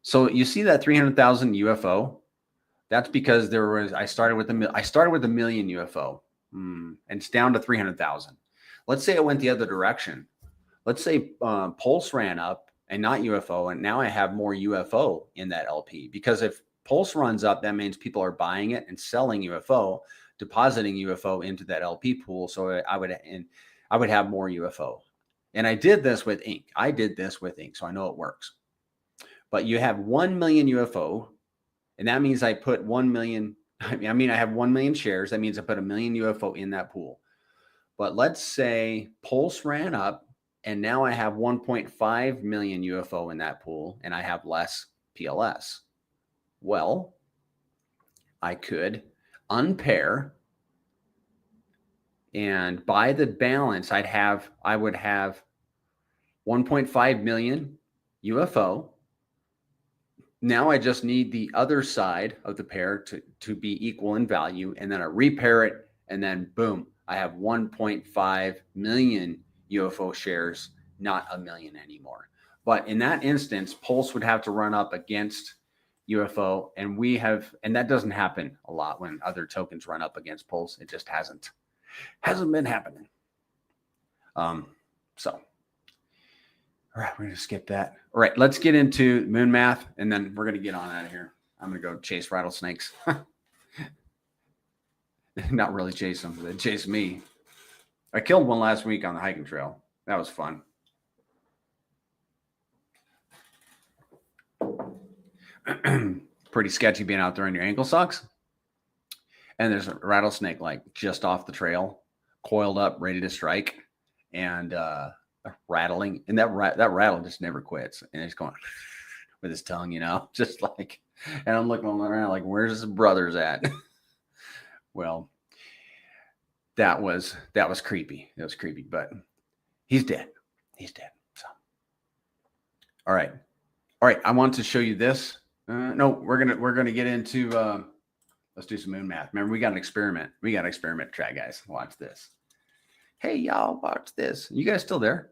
A: So you see that 300,000 UFO? That's because I started with a million UFO, and it's down to 300,000. Let's say it went the other direction. Let's say Pulse ran up and not UFO, and now I have more UFO in that LP. Because if Pulse runs up, that means people are buying it and selling UFO, depositing UFO into that LP pool. So I would have more UFO. And I did this with ink. So I know it works. But you have 1 million UFO, and that means I put 1 million. I have 1 million shares. That means I put 1 million UFO in that pool. But let's say Pulse ran up, and now I have 1.5 million UFO in that pool, and I have less PLS. Well, I could unpair. And by the balance, I would have 1.5 million UFO. Now I just need the other side of the pair to be equal in value. And then I repair it. And then boom, I have 1.5 million UFO shares, not a million anymore. But in that instance, Pulse would have to run up against UFO. And that doesn't happen a lot when other tokens run up against Pulse. It just hasn't been happening. So, all right, we're going to skip that. All right, let's get into moon math, and then we're going to get on out of here. I'm going to go chase rattlesnakes. Not really chase them, they chase me. I killed one last week on the hiking trail. That was fun. Pretty sketchy being out there in your ankle socks. And there's a rattlesnake like just off the trail, coiled up, ready to strike, and rattling. And that rattle just never quits. And it's going with his tongue, just like And I'm looking around like, where's his brothers at? Well, that was creepy. It was creepy, but he's dead. He's dead. So, all right. I want to show you this. No, we're gonna get into. Let's do some moon math. Remember, we got an experiment. We got an experiment to try, guys. Watch this. Hey, y'all, watch this. You guys still there?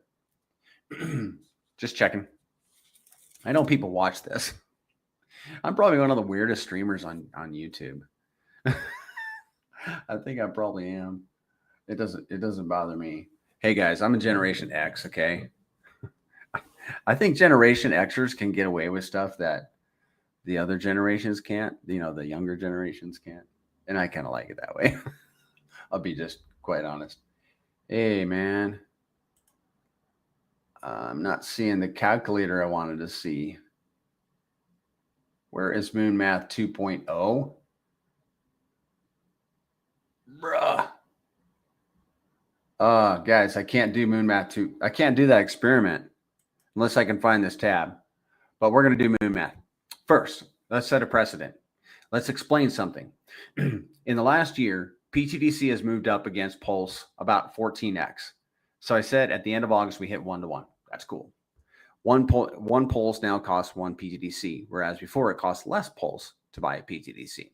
A: Just checking. I know people watch this. I'm probably one of the weirdest streamers on YouTube. I think I probably am. It doesn't bother me. Hey guys, I'm a Generation X, okay? I think Generation Xers can get away with stuff that the other generations can't, the younger generations can't. And I kind of like it that way. I'll be just quite honest. Hey man, I'm not seeing the calculator I wanted to see. Where is Moon Math 2.0? Bruh. Guys, I can't do Moon Math 2. I can't do that experiment unless I can find this tab. But we're going to do Moon Math. First, let's set a precedent. Let's explain something. In the last year, pTGC has moved up against Pulse about 14x. So I said at the end of August, we hit 1-to-1. That's cool. One Pulse now costs 1 pTGC, whereas before it cost less Pulse to buy a pTGC.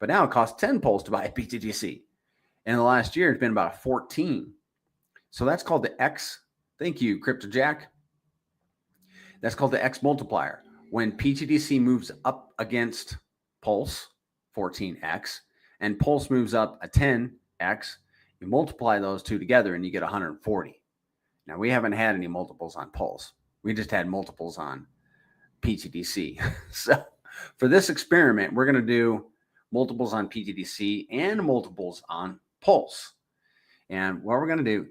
A: But now it costs 10 Pulse to buy a pTGC. And in the last year, it's been about 14. So that's called the X. Thank you, Crypto Jack. That's called the X multiplier. When pTGC moves up against Pulse, 14x, and Pulse moves up a 10x, you multiply those two together and you get 140. Now, we haven't had any multiples on Pulse. We just had multiples on pTGC. So for this experiment, we're going to do multiples on pTGC and multiples on Pulse. And what we're going to do,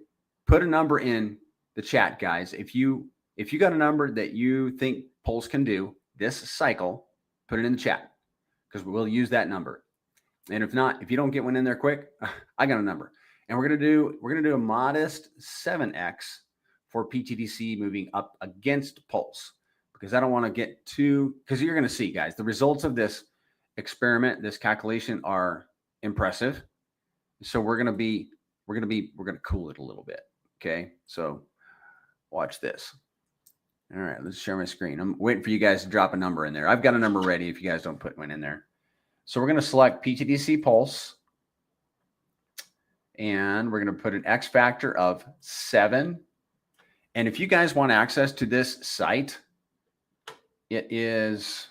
A: put a number in the chat, guys. If you got a number that you think Pulse can do this cycle, put it in the chat because we'll use that number. And if not, if you don't get one in there quick, I got a number. And we're gonna do a modest 7x for pTGC moving up against Pulse, because I don't want to get too, because you're gonna see, guys, the results of this experiment, this calculation are impressive. So we're gonna cool it a little bit. Okay, so watch this. All right, let's share my screen. I'm waiting for you guys to drop a number in there. I've got a number ready if you guys don't put one in there. So we're going to select pTGC Pulse, and we're going to put an X factor of 7. And if you guys want access to this site, it is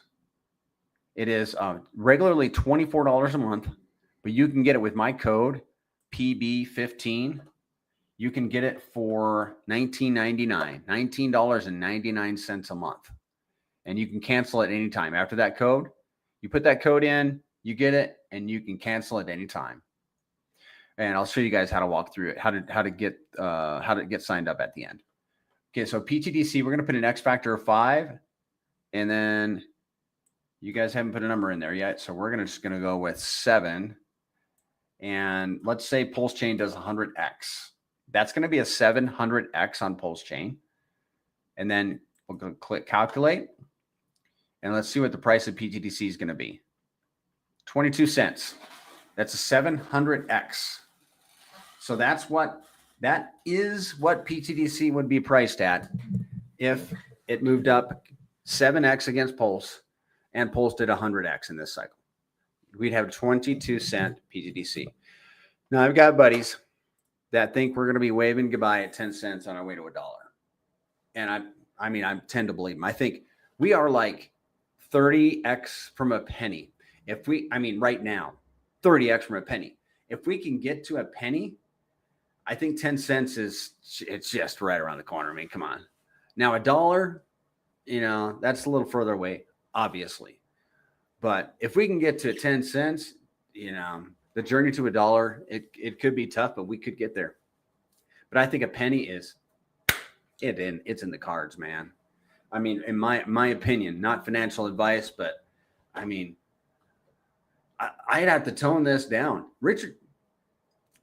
A: regularly $24 a month, but you can get it with my code PB15. You can get it for $19.99, $19.99 a month. And you can cancel it anytime. After that code, you put that code in, you get it, and you can cancel it anytime. And I'll show you guys how to walk through it, how to get signed up at the end. Okay, so pTGC, we're going to put an X factor of 5, and then you guys haven't put a number in there yet, so we're just going to go with 7. And let's say Pulse Chain does 100x. That's going to be a 700x on Pulse Chain. And then we'll go click calculate. And let's see what the price of pTGC is going to be. 22 cents. That's a 700x. So that is what pTGC would be priced at if it moved up 7x against Pulse and Pulse did 100x in this cycle. We'd have 22 cent pTGC. Now I've got buddies that think we're going to be waving goodbye at 10 cents on our way to $1. And I tend to believe them. I think we are like 30x from a penny. Right now, 30x from a penny. If we can get to a penny, I think 10 cents it's just right around the corner. I mean, come on. Now $1, that's a little further away, obviously. But if we can get to 10 cents, the journey to $1, it could be tough, but we could get there. But I think a penny it's in the cards, man. I mean, in my opinion, not financial advice, but I mean, I'd have to tone this down. Richard,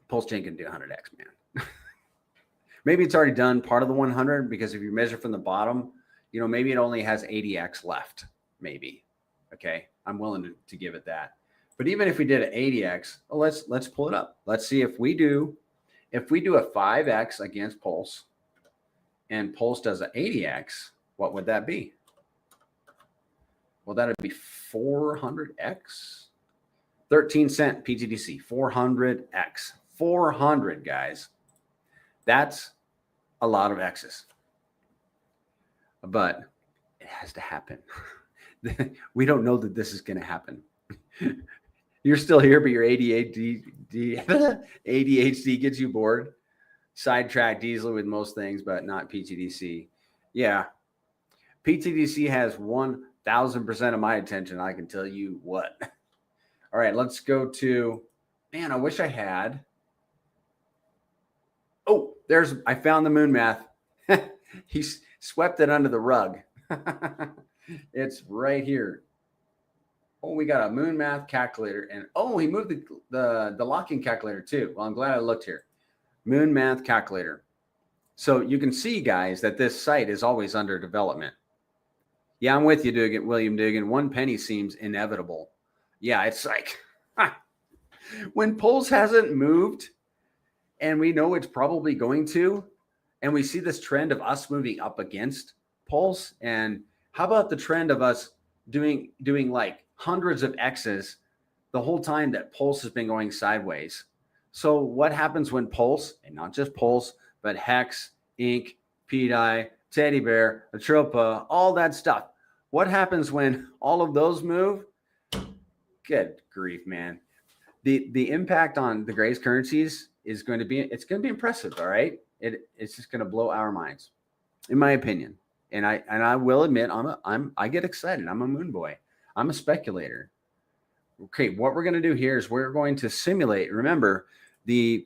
A: Pulse Chain can do 100x, man. Maybe it's already done part of the 100, because if you measure from the bottom, maybe it only has 80x left, maybe. Okay. I'm willing to give it that. But even if we did an 80x, well, let's pull it up. Let's see if we do a 5x against Pulse and Pulse does an 80x, what would that be? Well, that would be 400x. 13-cent pTGC, 400x. 400, guys. That's a lot of X's. But it has to happen. We don't know that this is going to happen. You're still here, but your ADHD gets you bored. Sidetracked easily with most things, but not pTGC. Yeah. pTGC has 1,000% of my attention. I can tell you what. All right, let's go to, man, I wish I had. Oh, I found the moon math. He swept it under the rug. It's right here. Oh, we got a moon math calculator. And oh, he moved the locking calculator too. Well, I'm glad I looked here. Moon math calculator. So you can see, guys, that this site is always under development. Yeah, I'm with you, William Dugan. 1 penny seems inevitable. Yeah, it's like when Pulse hasn't moved and we know it's probably going to, and we see this trend of us moving up against Pulse. And how about the trend of us doing like hundreds of X's the whole time that Pulse has been going sideways? So what happens when Pulse, and not just Pulse, but Hex, Inc., PDI, Teddy Bear, Atropa, all that stuff? What happens when all of those move? Good grief, man. The impact on the Gray's currencies is going to be impressive. All right. It's just going to blow our minds, in my opinion. And I will admit, I get excited. I'm a moon boy. I'm a speculator. Okay. What we're going to do here is we're going to simulate. Remember the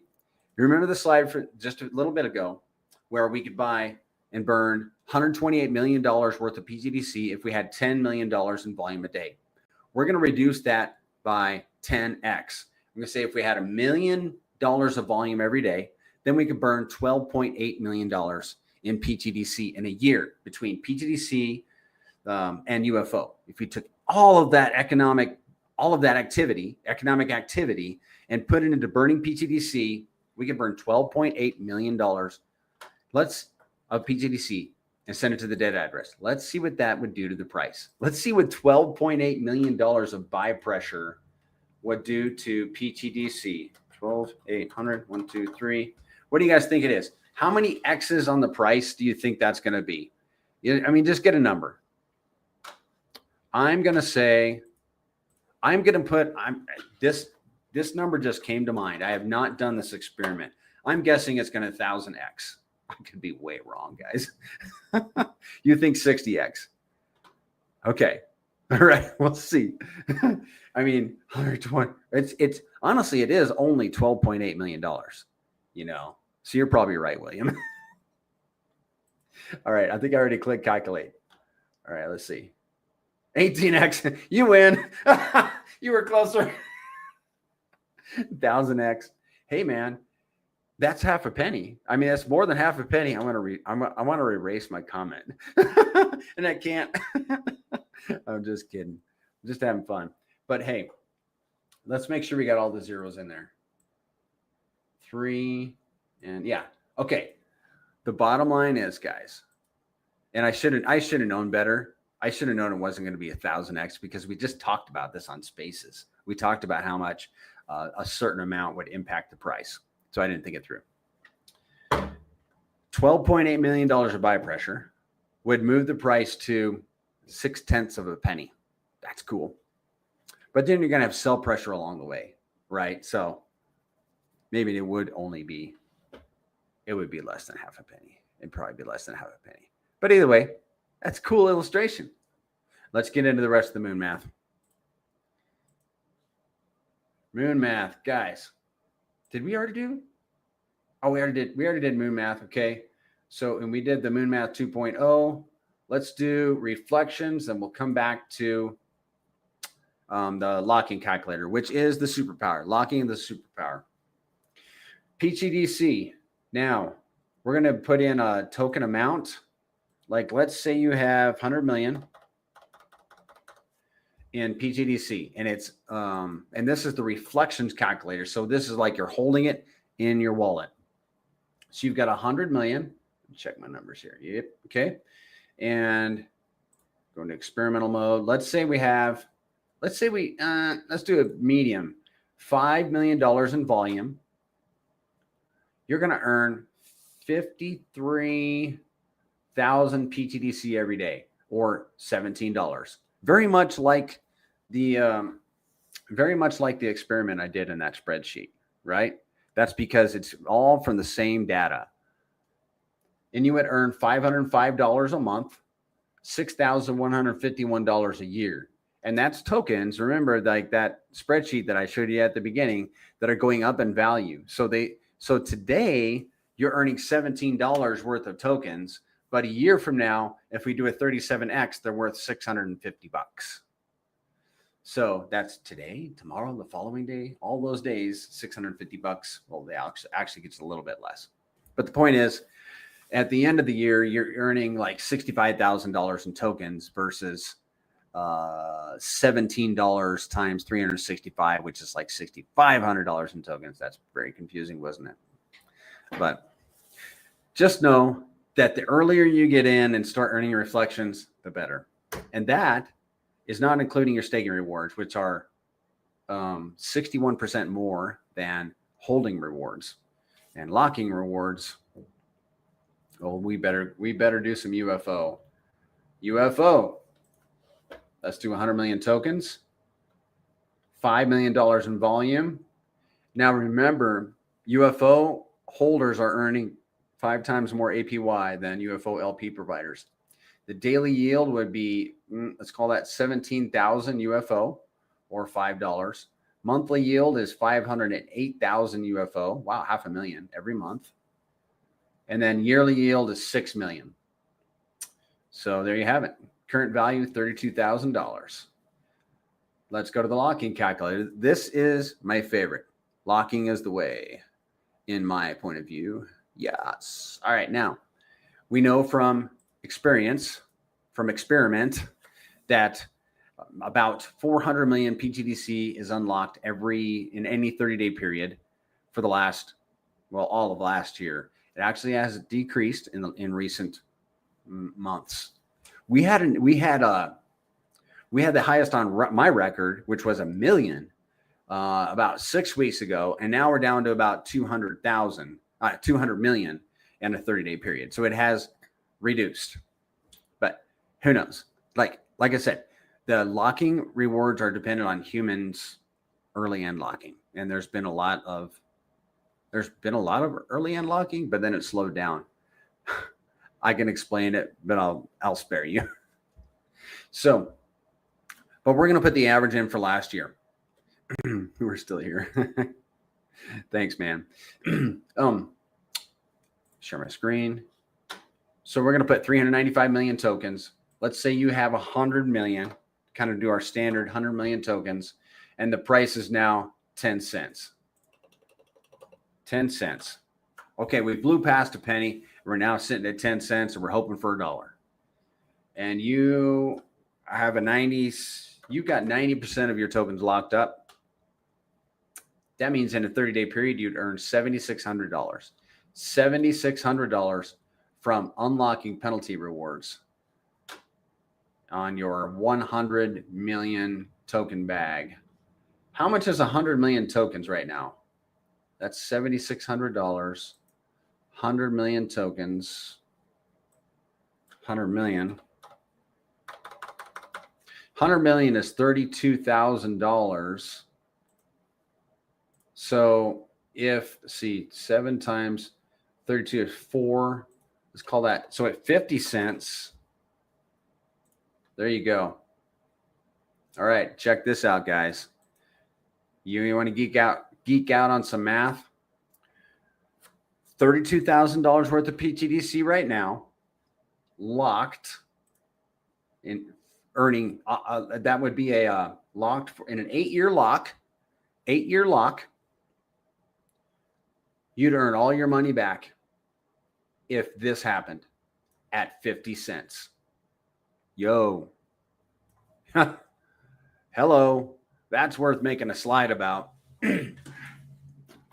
A: slide for just a little bit ago where we could buy and burn $128 million worth of pTGC if we had $10 million in volume a day. We're going to reduce that by 10x. I'm going to say if we had $1 million of volume every day, then we could burn $12.8 million in pTGC in a year between pTGC and UFO. If we took all of that economic activity, and put it into burning pTGC, we could burn $12.8 million of pTGC and send it to the dead address. Let's see what that would do to the price. Let's see what $12.8 million of buy pressure would do to pTGC. 12,800, 1, 2, 3. What do you guys think it is? How many X's on the price do you think that's going to be? I mean, just get a number. I'm going to say, this number just came to mind. I have not done this experiment. I'm guessing it's going to 1,000x. I could be way wrong, guys. You think 60x? Okay. All right. We'll see. I mean, 120. It's honestly, it is only $12.8 million, so you're probably right, William. All right. I think I already clicked calculate. All right. Let's see. 18x. You win. You were closer. 1,000x. Hey, man. That's half a penny. I mean, that's more than half a penny. I want to erase my comment, and I can't. I'm just kidding. I'm just having fun. But hey, let's make sure we got all the zeros in there. 3 and yeah. Okay. The bottom line is, guys, and I should have known better. I should have known it wasn't going to be 1,000x because we just talked about this on Spaces. We talked about how much a certain amount would impact the price. So I didn't think it through. $12.8 million of buy pressure would move the price to 0.6 of a penny. That's cool. But then you're going to have sell pressure along the way, right? So maybe it would be less than half a penny. It'd probably be less than half a penny. But either way, that's a cool illustration. Let's get into the rest of the moon math. Moon math, guys. Did we already do? Oh, we already did moon math. Okay. So, and we did the moon math 2.0. Let's do reflections, and we'll come back to the locking calculator, which is the superpower. Locking is the superpower. pTGC. Now, we're going to put in a token amount. Like, let's say you have 100 million in pTGC, and it's and this is the reflections calculator. So this is like you're holding it in your wallet. So you've got 100 million. Check my numbers here. Yep. Okay. And go into experimental mode. Let's say we have, let's do a medium, $5 million in volume. You're going to earn 53,000 pTGC every day, or $17. Very much like the experiment I did in that spreadsheet, right? That's because it's all from the same data. And you would earn $505 a month, $6,151 a year. And that's tokens. Remember, like that spreadsheet that I showed you at the beginning, that are going up in value. So today you're earning $17 worth of tokens, but a year from now, if we do a 37x, they're worth $650. So that's today, tomorrow, the following day, all those days, $650. Well, they actually gets a little bit less. But the point is, at the end of the year, you're earning like $65,000 in tokens versus $17 times 365, which is like $6,500 in tokens. That's very confusing, wasn't it? But just know that the earlier you get in and start earning your reflections, the better. And that is not including your staking rewards, which are 61% more than holding rewards. And locking rewards, oh, we better do some UFO. UFO. Let's do 100 million tokens, $5 million in volume. Now remember, UFO holders are earning 5 times more APY than UFO LP providers. The daily yield would be, let's call that 17,000 UFO, or $5. Monthly yield is 508,000 UFO. Wow, $500,000 every month. And then yearly yield is 6 million. So there you have it. Current value, $32,000. Let's go to the locking calculator. This is my favorite. Locking is the way, in my point of view. Yes. All right. Now, we know from experiment, that about 400 million pTGC is unlocked in any 30-day period for the all of last year. It actually has decreased in recent months. We had the highest on my record, which was 1 million about 6 weeks ago, and now we're down to about 200 million in a 30-day period. So it has reduced, but who knows? Like I said, the locking rewards are dependent on humans early end locking, and there's been a lot of early end locking, but then it slowed down. I can explain it, but I'll spare you. So, but we're going to put the average in for last year. We're still here. Thanks, man. Share my screen. So we're going to put 395 million tokens. Let's say you have 100 million, kind of do our standard 100 million tokens, and the price is now 10 cents. 10 cents. Okay, we blew past a penny. We're now sitting at 10 cents, and we're hoping for $1. And you have you've got 90% of your tokens locked up. That means in a 30-day period, you'd earn $7,600. $7,600 from unlocking penalty rewards on your 100 million token bag. How much is 100 million tokens right now? That's $7,600. 100 million tokens. 100 million. 100 million is $32,000. So if, 7 times 32 is 4. Let's call that. So at 50 cents, there you go. All right, check this out, guys. You want to geek out on some math? $32,000 worth of pTGC right now, locked in earning. That would be a locked in an 8-year lock. 8-year lock. You'd earn all your money back if this happened at 50 cents. Yo. Hello, that's worth making a slide about. I'm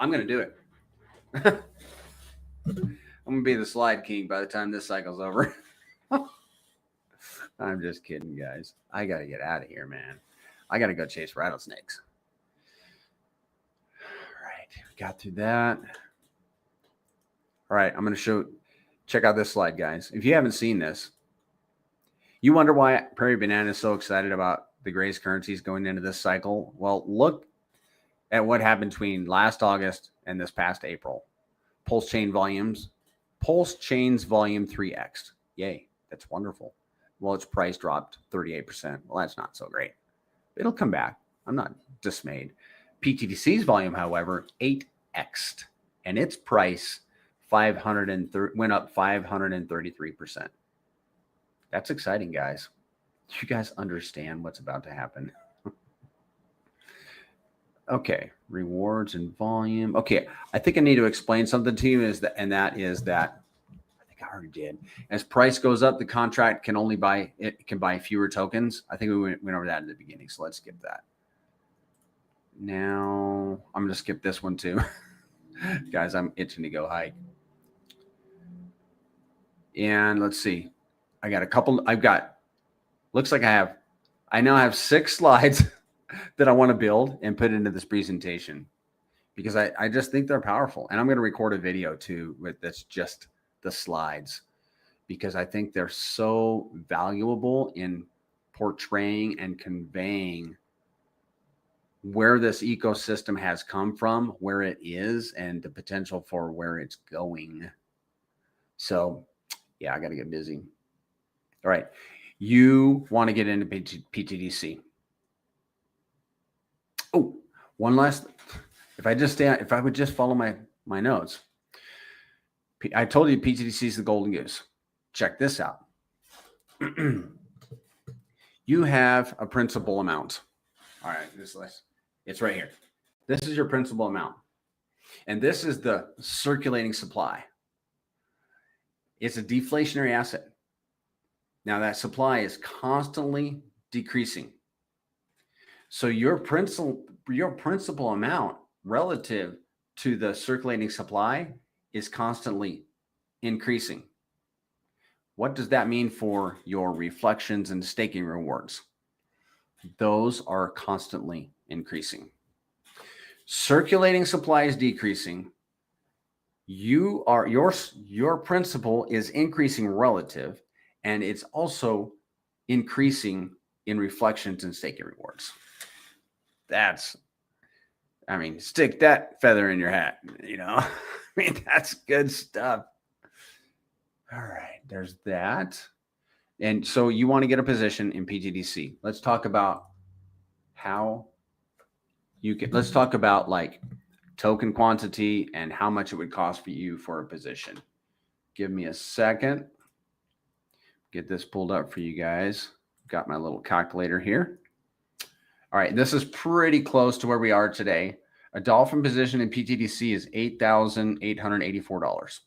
A: going to do it. I'm going to be the slide king by the time this cycle's over. I'm just kidding, guys. I got to get out of here, man. I got to go chase rattlesnakes. All right, we got through that. All right, I'm going to check out this slide, guys. If you haven't seen this, you wonder why Prairie Banana is so excited about the Grace currencies going into this cycle. Well, look at what happened between last August and this past April. Pulse chains volume 3x. Yay, that's wonderful. Well, its price dropped 38%. Well, that's not so great. It'll come back. I'm not dismayed. pTGC's volume, however, 8x'd, and its price went up 533%. That's exciting, guys. You guys understand what's about to happen. Okay, rewards and volume. Okay, I think I need to explain something to you, that is that I think I already did. As price goes up, the contract can buy fewer tokens. I think we went over that in the beginning, so let's skip that. Now I'm gonna skip this one too. Guys, I'm itching to go hike. And let's see. I now have 6 slides that I want to build and put into this presentation because I just think they're powerful. And I'm going to record a video too that's just the slides because I think they're so valuable in portraying and conveying where this ecosystem has come from, where it is, and the potential for where it's going. So yeah, I got to get busy. All right. You want to get into pTGC. Oh, one last, if I would just follow my notes. I told you pTGC is the golden goose. Check this out. You have a principal amount. All right, it's right here. This is your principal amount. And this is the circulating supply. It's a deflationary asset. Now that supply is constantly decreasing. So your principal amount relative to the circulating supply is constantly increasing. What does that mean for your reflections and staking rewards? Those are constantly increasing. Circulating supply is decreasing. Your principal is increasing relative, and it's also increasing in reflections and staking rewards. Stick that feather in your hat, that's good stuff. All right, there's that. And so you want to get a position in pTGC. Let's talk about let's talk about like token quantity and how much it would cost for you for a position. Give me a second. Get this pulled up for you guys. Got my little calculator here. All right, this is pretty close to where we are today. A dolphin position in pTGC is $8,884.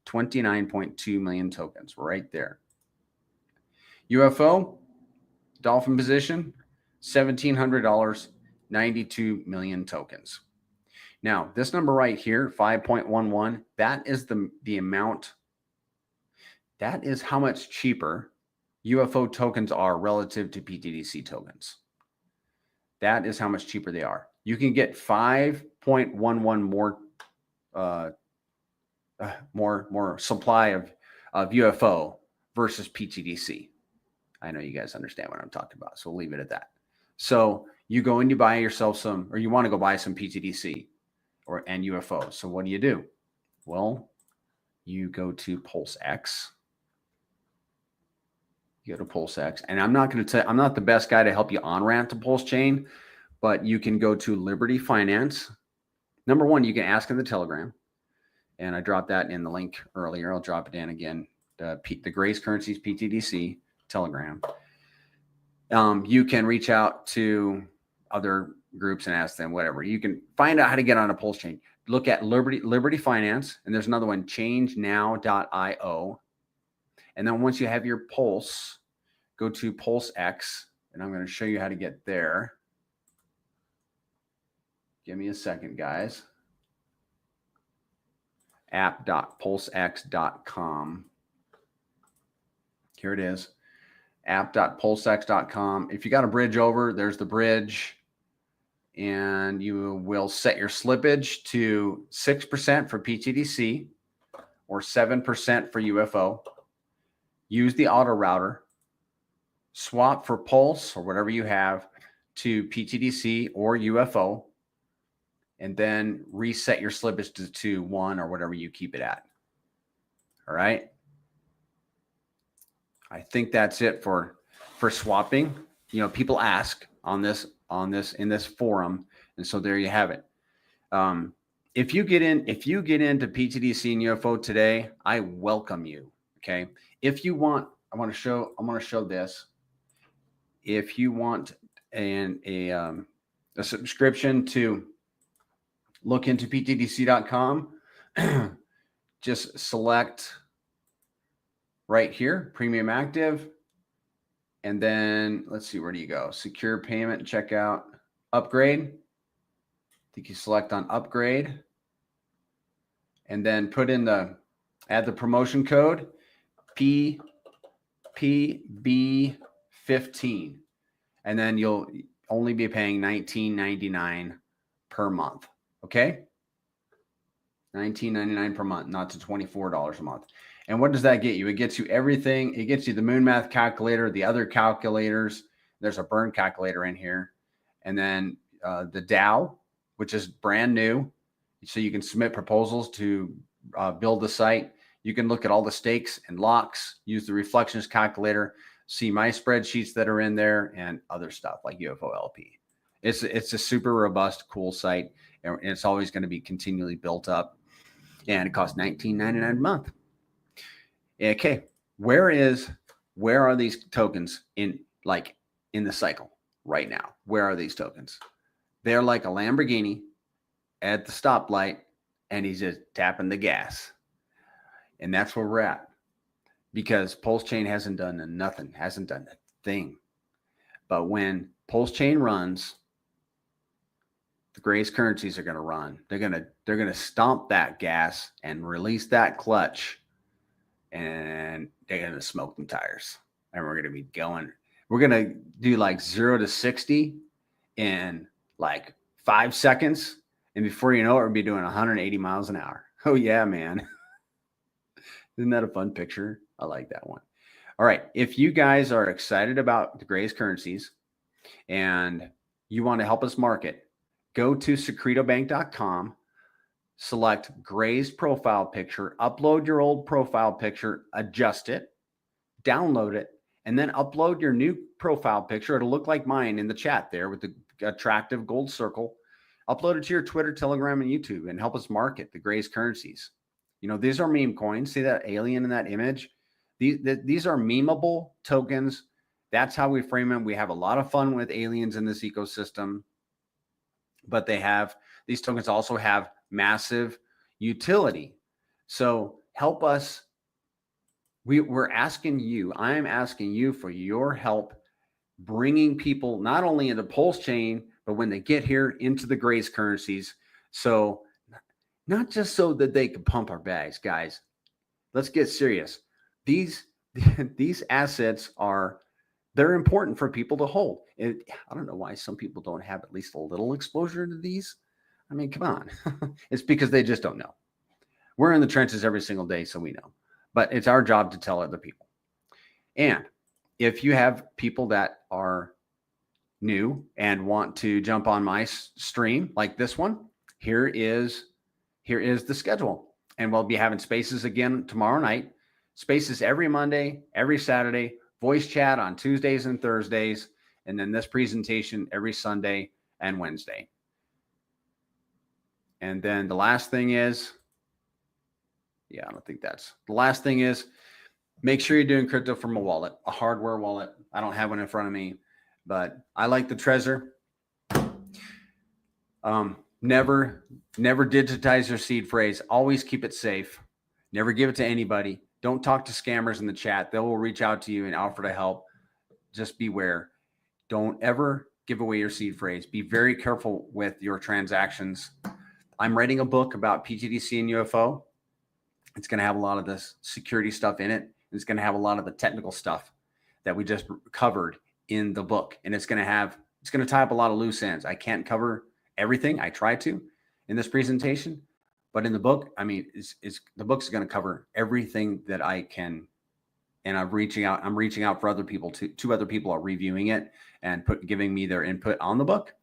A: 29.2 million tokens, right there. UFO, dolphin position, $1,700, 92 million tokens. Now, this number right here, 5.11, that is the amount. That is how much cheaper UFO tokens are relative to pTGC tokens. That is how much cheaper they are. You can get 5.11 more supply of UFO versus pTGC. I know you guys understand what I'm talking about, so we'll leave it at that. So you go and you buy yourself some, or you want to go buy some pTGC and UFO. So what do? Well, you go to PulseX. You go to PulseX, and I'm not the best guy to help you on ramp to Pulse Chain, but you can go to Liberty Finance. Number one, you can ask in the Telegram, and I dropped that in the link earlier. I'll drop it in again. The Grace Currencies pTGC Telegram. You can reach out to other groups and ask them whatever. You can find out how to get on a Pulse Chain. Look at Liberty Finance, and there's another one, changenow.io. And then once you have your Pulse, go to PulseX, and I'm going to show you how to get there. Give me a second, guys. app.pulsex.com. Here it is. app.pulsex.com. If you got a bridge over, there's the bridge. And you will set your slippage to 6% for pTGC or 7% for UFO. Use the auto router. Swap for Pulse or whatever you have to pTGC or UFO. And then reset your slippage to 1 or whatever you keep it at. All right. I think that's it for swapping. You know, people ask in this forum, and so there you have it. If you get into pTGC and UFO today, I welcome you. Okay. If you want, I want to show this. If you want a subscription to look into pTGC.com, just select right here, premium active. And then let's see, where do you go? Secure payment, checkout, upgrade. I think you select on upgrade. And then put in add the promotion code PPB15. And then you'll only be paying $19.99 per month. Okay? $19.99 per month, not to $24 a month. And what does that get you? It gets you everything. It gets you the Moon Math calculator, the other calculators. There's a burn calculator in here. And then the Dow, which is brand new. So you can submit proposals to build the site. You can look at all the stakes and locks, use the reflections calculator, see my spreadsheets that are in there, and other stuff like UFO LP. It's a super robust, cool site. And it's always going to be continually built up. And it costs $19.99 a month. Okay, where are these tokens in the cycle right now? Where are these tokens? They're like a Lamborghini at the stoplight, and he's just tapping the gas. And that's where we're at. Because Pulse Chain hasn't done nothing, hasn't done a thing. But when Pulse Chain runs, the Grace currencies are going to run. They're going to stomp that gas and release that clutch. And they're going to smoke them tires. And we're going to be going. We're going to do like 0 to 60 in like 5 seconds. And before you know it, we'll be doing 180 miles an hour. Oh, yeah, man. Isn't that a fun picture? I like that one. All right. If you guys are excited about the Grace currencies and you want to help us market, go to secretobank.com. Select Gray's profile picture, upload your old profile picture, adjust it, download it, and then upload your new profile picture. It'll look like mine in the chat there with the attractive gold circle. Upload it to your Twitter, Telegram, and YouTube and help us market the Gray's currencies. You know, these are meme coins. See that alien in that image? These are memeable tokens. That's how we frame them. We have a lot of fun with aliens in this ecosystem, but these tokens also have massive utility. So help us. We're asking you, I'm asking you for your help bringing people not only into Pulse Chain, but when they get here into the Grace currencies. So not just so that they can pump our bags, guys. Let's get serious. These assets they're important for people to hold. I don't know why some people don't have at least a little exposure to these. I mean, come on. It's because they just don't know. We're in the trenches every single day, so we know. But it's our job to tell other people. And if you have people that are new and want to jump on my stream like this one, here is the schedule. And we'll be having spaces again tomorrow night. Spaces every Monday, every Saturday, voice chat on Tuesdays and Thursdays, and then this presentation every Sunday and Wednesday. And then the last thing is, the last thing is make sure you're doing crypto from a wallet, a hardware wallet. I don't have one in front of me, but I like the Trezor. Never digitize your seed phrase. Always keep it safe. Never give it to anybody. Don't talk to scammers in the chat. They will reach out to you and offer to help. Just beware. Don't ever give away your seed phrase. Be very careful with your transactions. I'm writing a book about pTGC and UFO. It's going to have a lot of this security stuff in it. It's going to have a lot of the technical stuff that we just covered in the book. And it's going to tie up a lot of loose ends. I can't cover everything. I try to in this presentation, but in the book, I mean, the book's going to cover everything that I can. And I'm reaching out for other people. Two other people are reviewing it and giving me their input on the book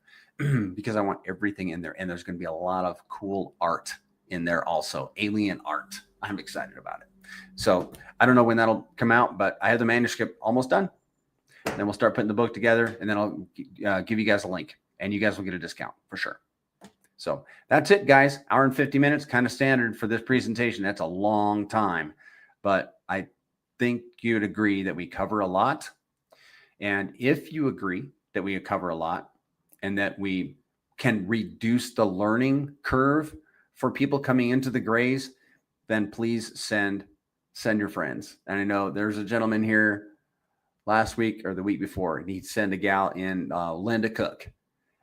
A: because I want everything in there. And there's going to be a lot of cool art in there also, alien art. I'm excited about it. So I don't know when that'll come out, but I have the manuscript almost done. Then we'll start putting the book together, and then I'll give you guys a link, and you guys will get a discount for sure. So that's it, guys. Hour and 50 minutes, kind of standard for this presentation. That's a long time, but I think you'd agree that we cover a lot. And if you agree that we cover a lot and that we can reduce the learning curve for people coming into the grays, then please send your friends. And I know there's a gentleman here last week or the week before, and he'd send a gal in, Linda Cook.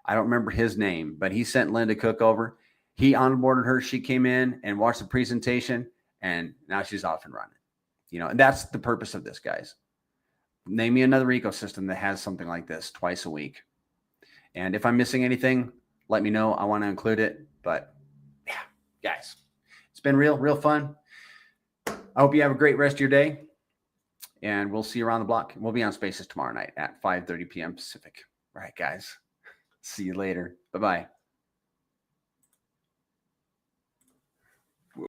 A: I don't remember his name, but he sent Linda Cook over. He onboarded her. She came in and watched the presentation, and now she's off and running. And that's the purpose of this, guys. Name me another ecosystem that has something like this twice a week. And if I'm missing anything, let me know. I want to include it. But yeah, guys, it's been real fun. I hope you have a great rest of your day, and we'll see you around the block. We'll be on Spaces tomorrow night at 5:30 p.m. Pacific. All right, guys. See you later. Bye-bye.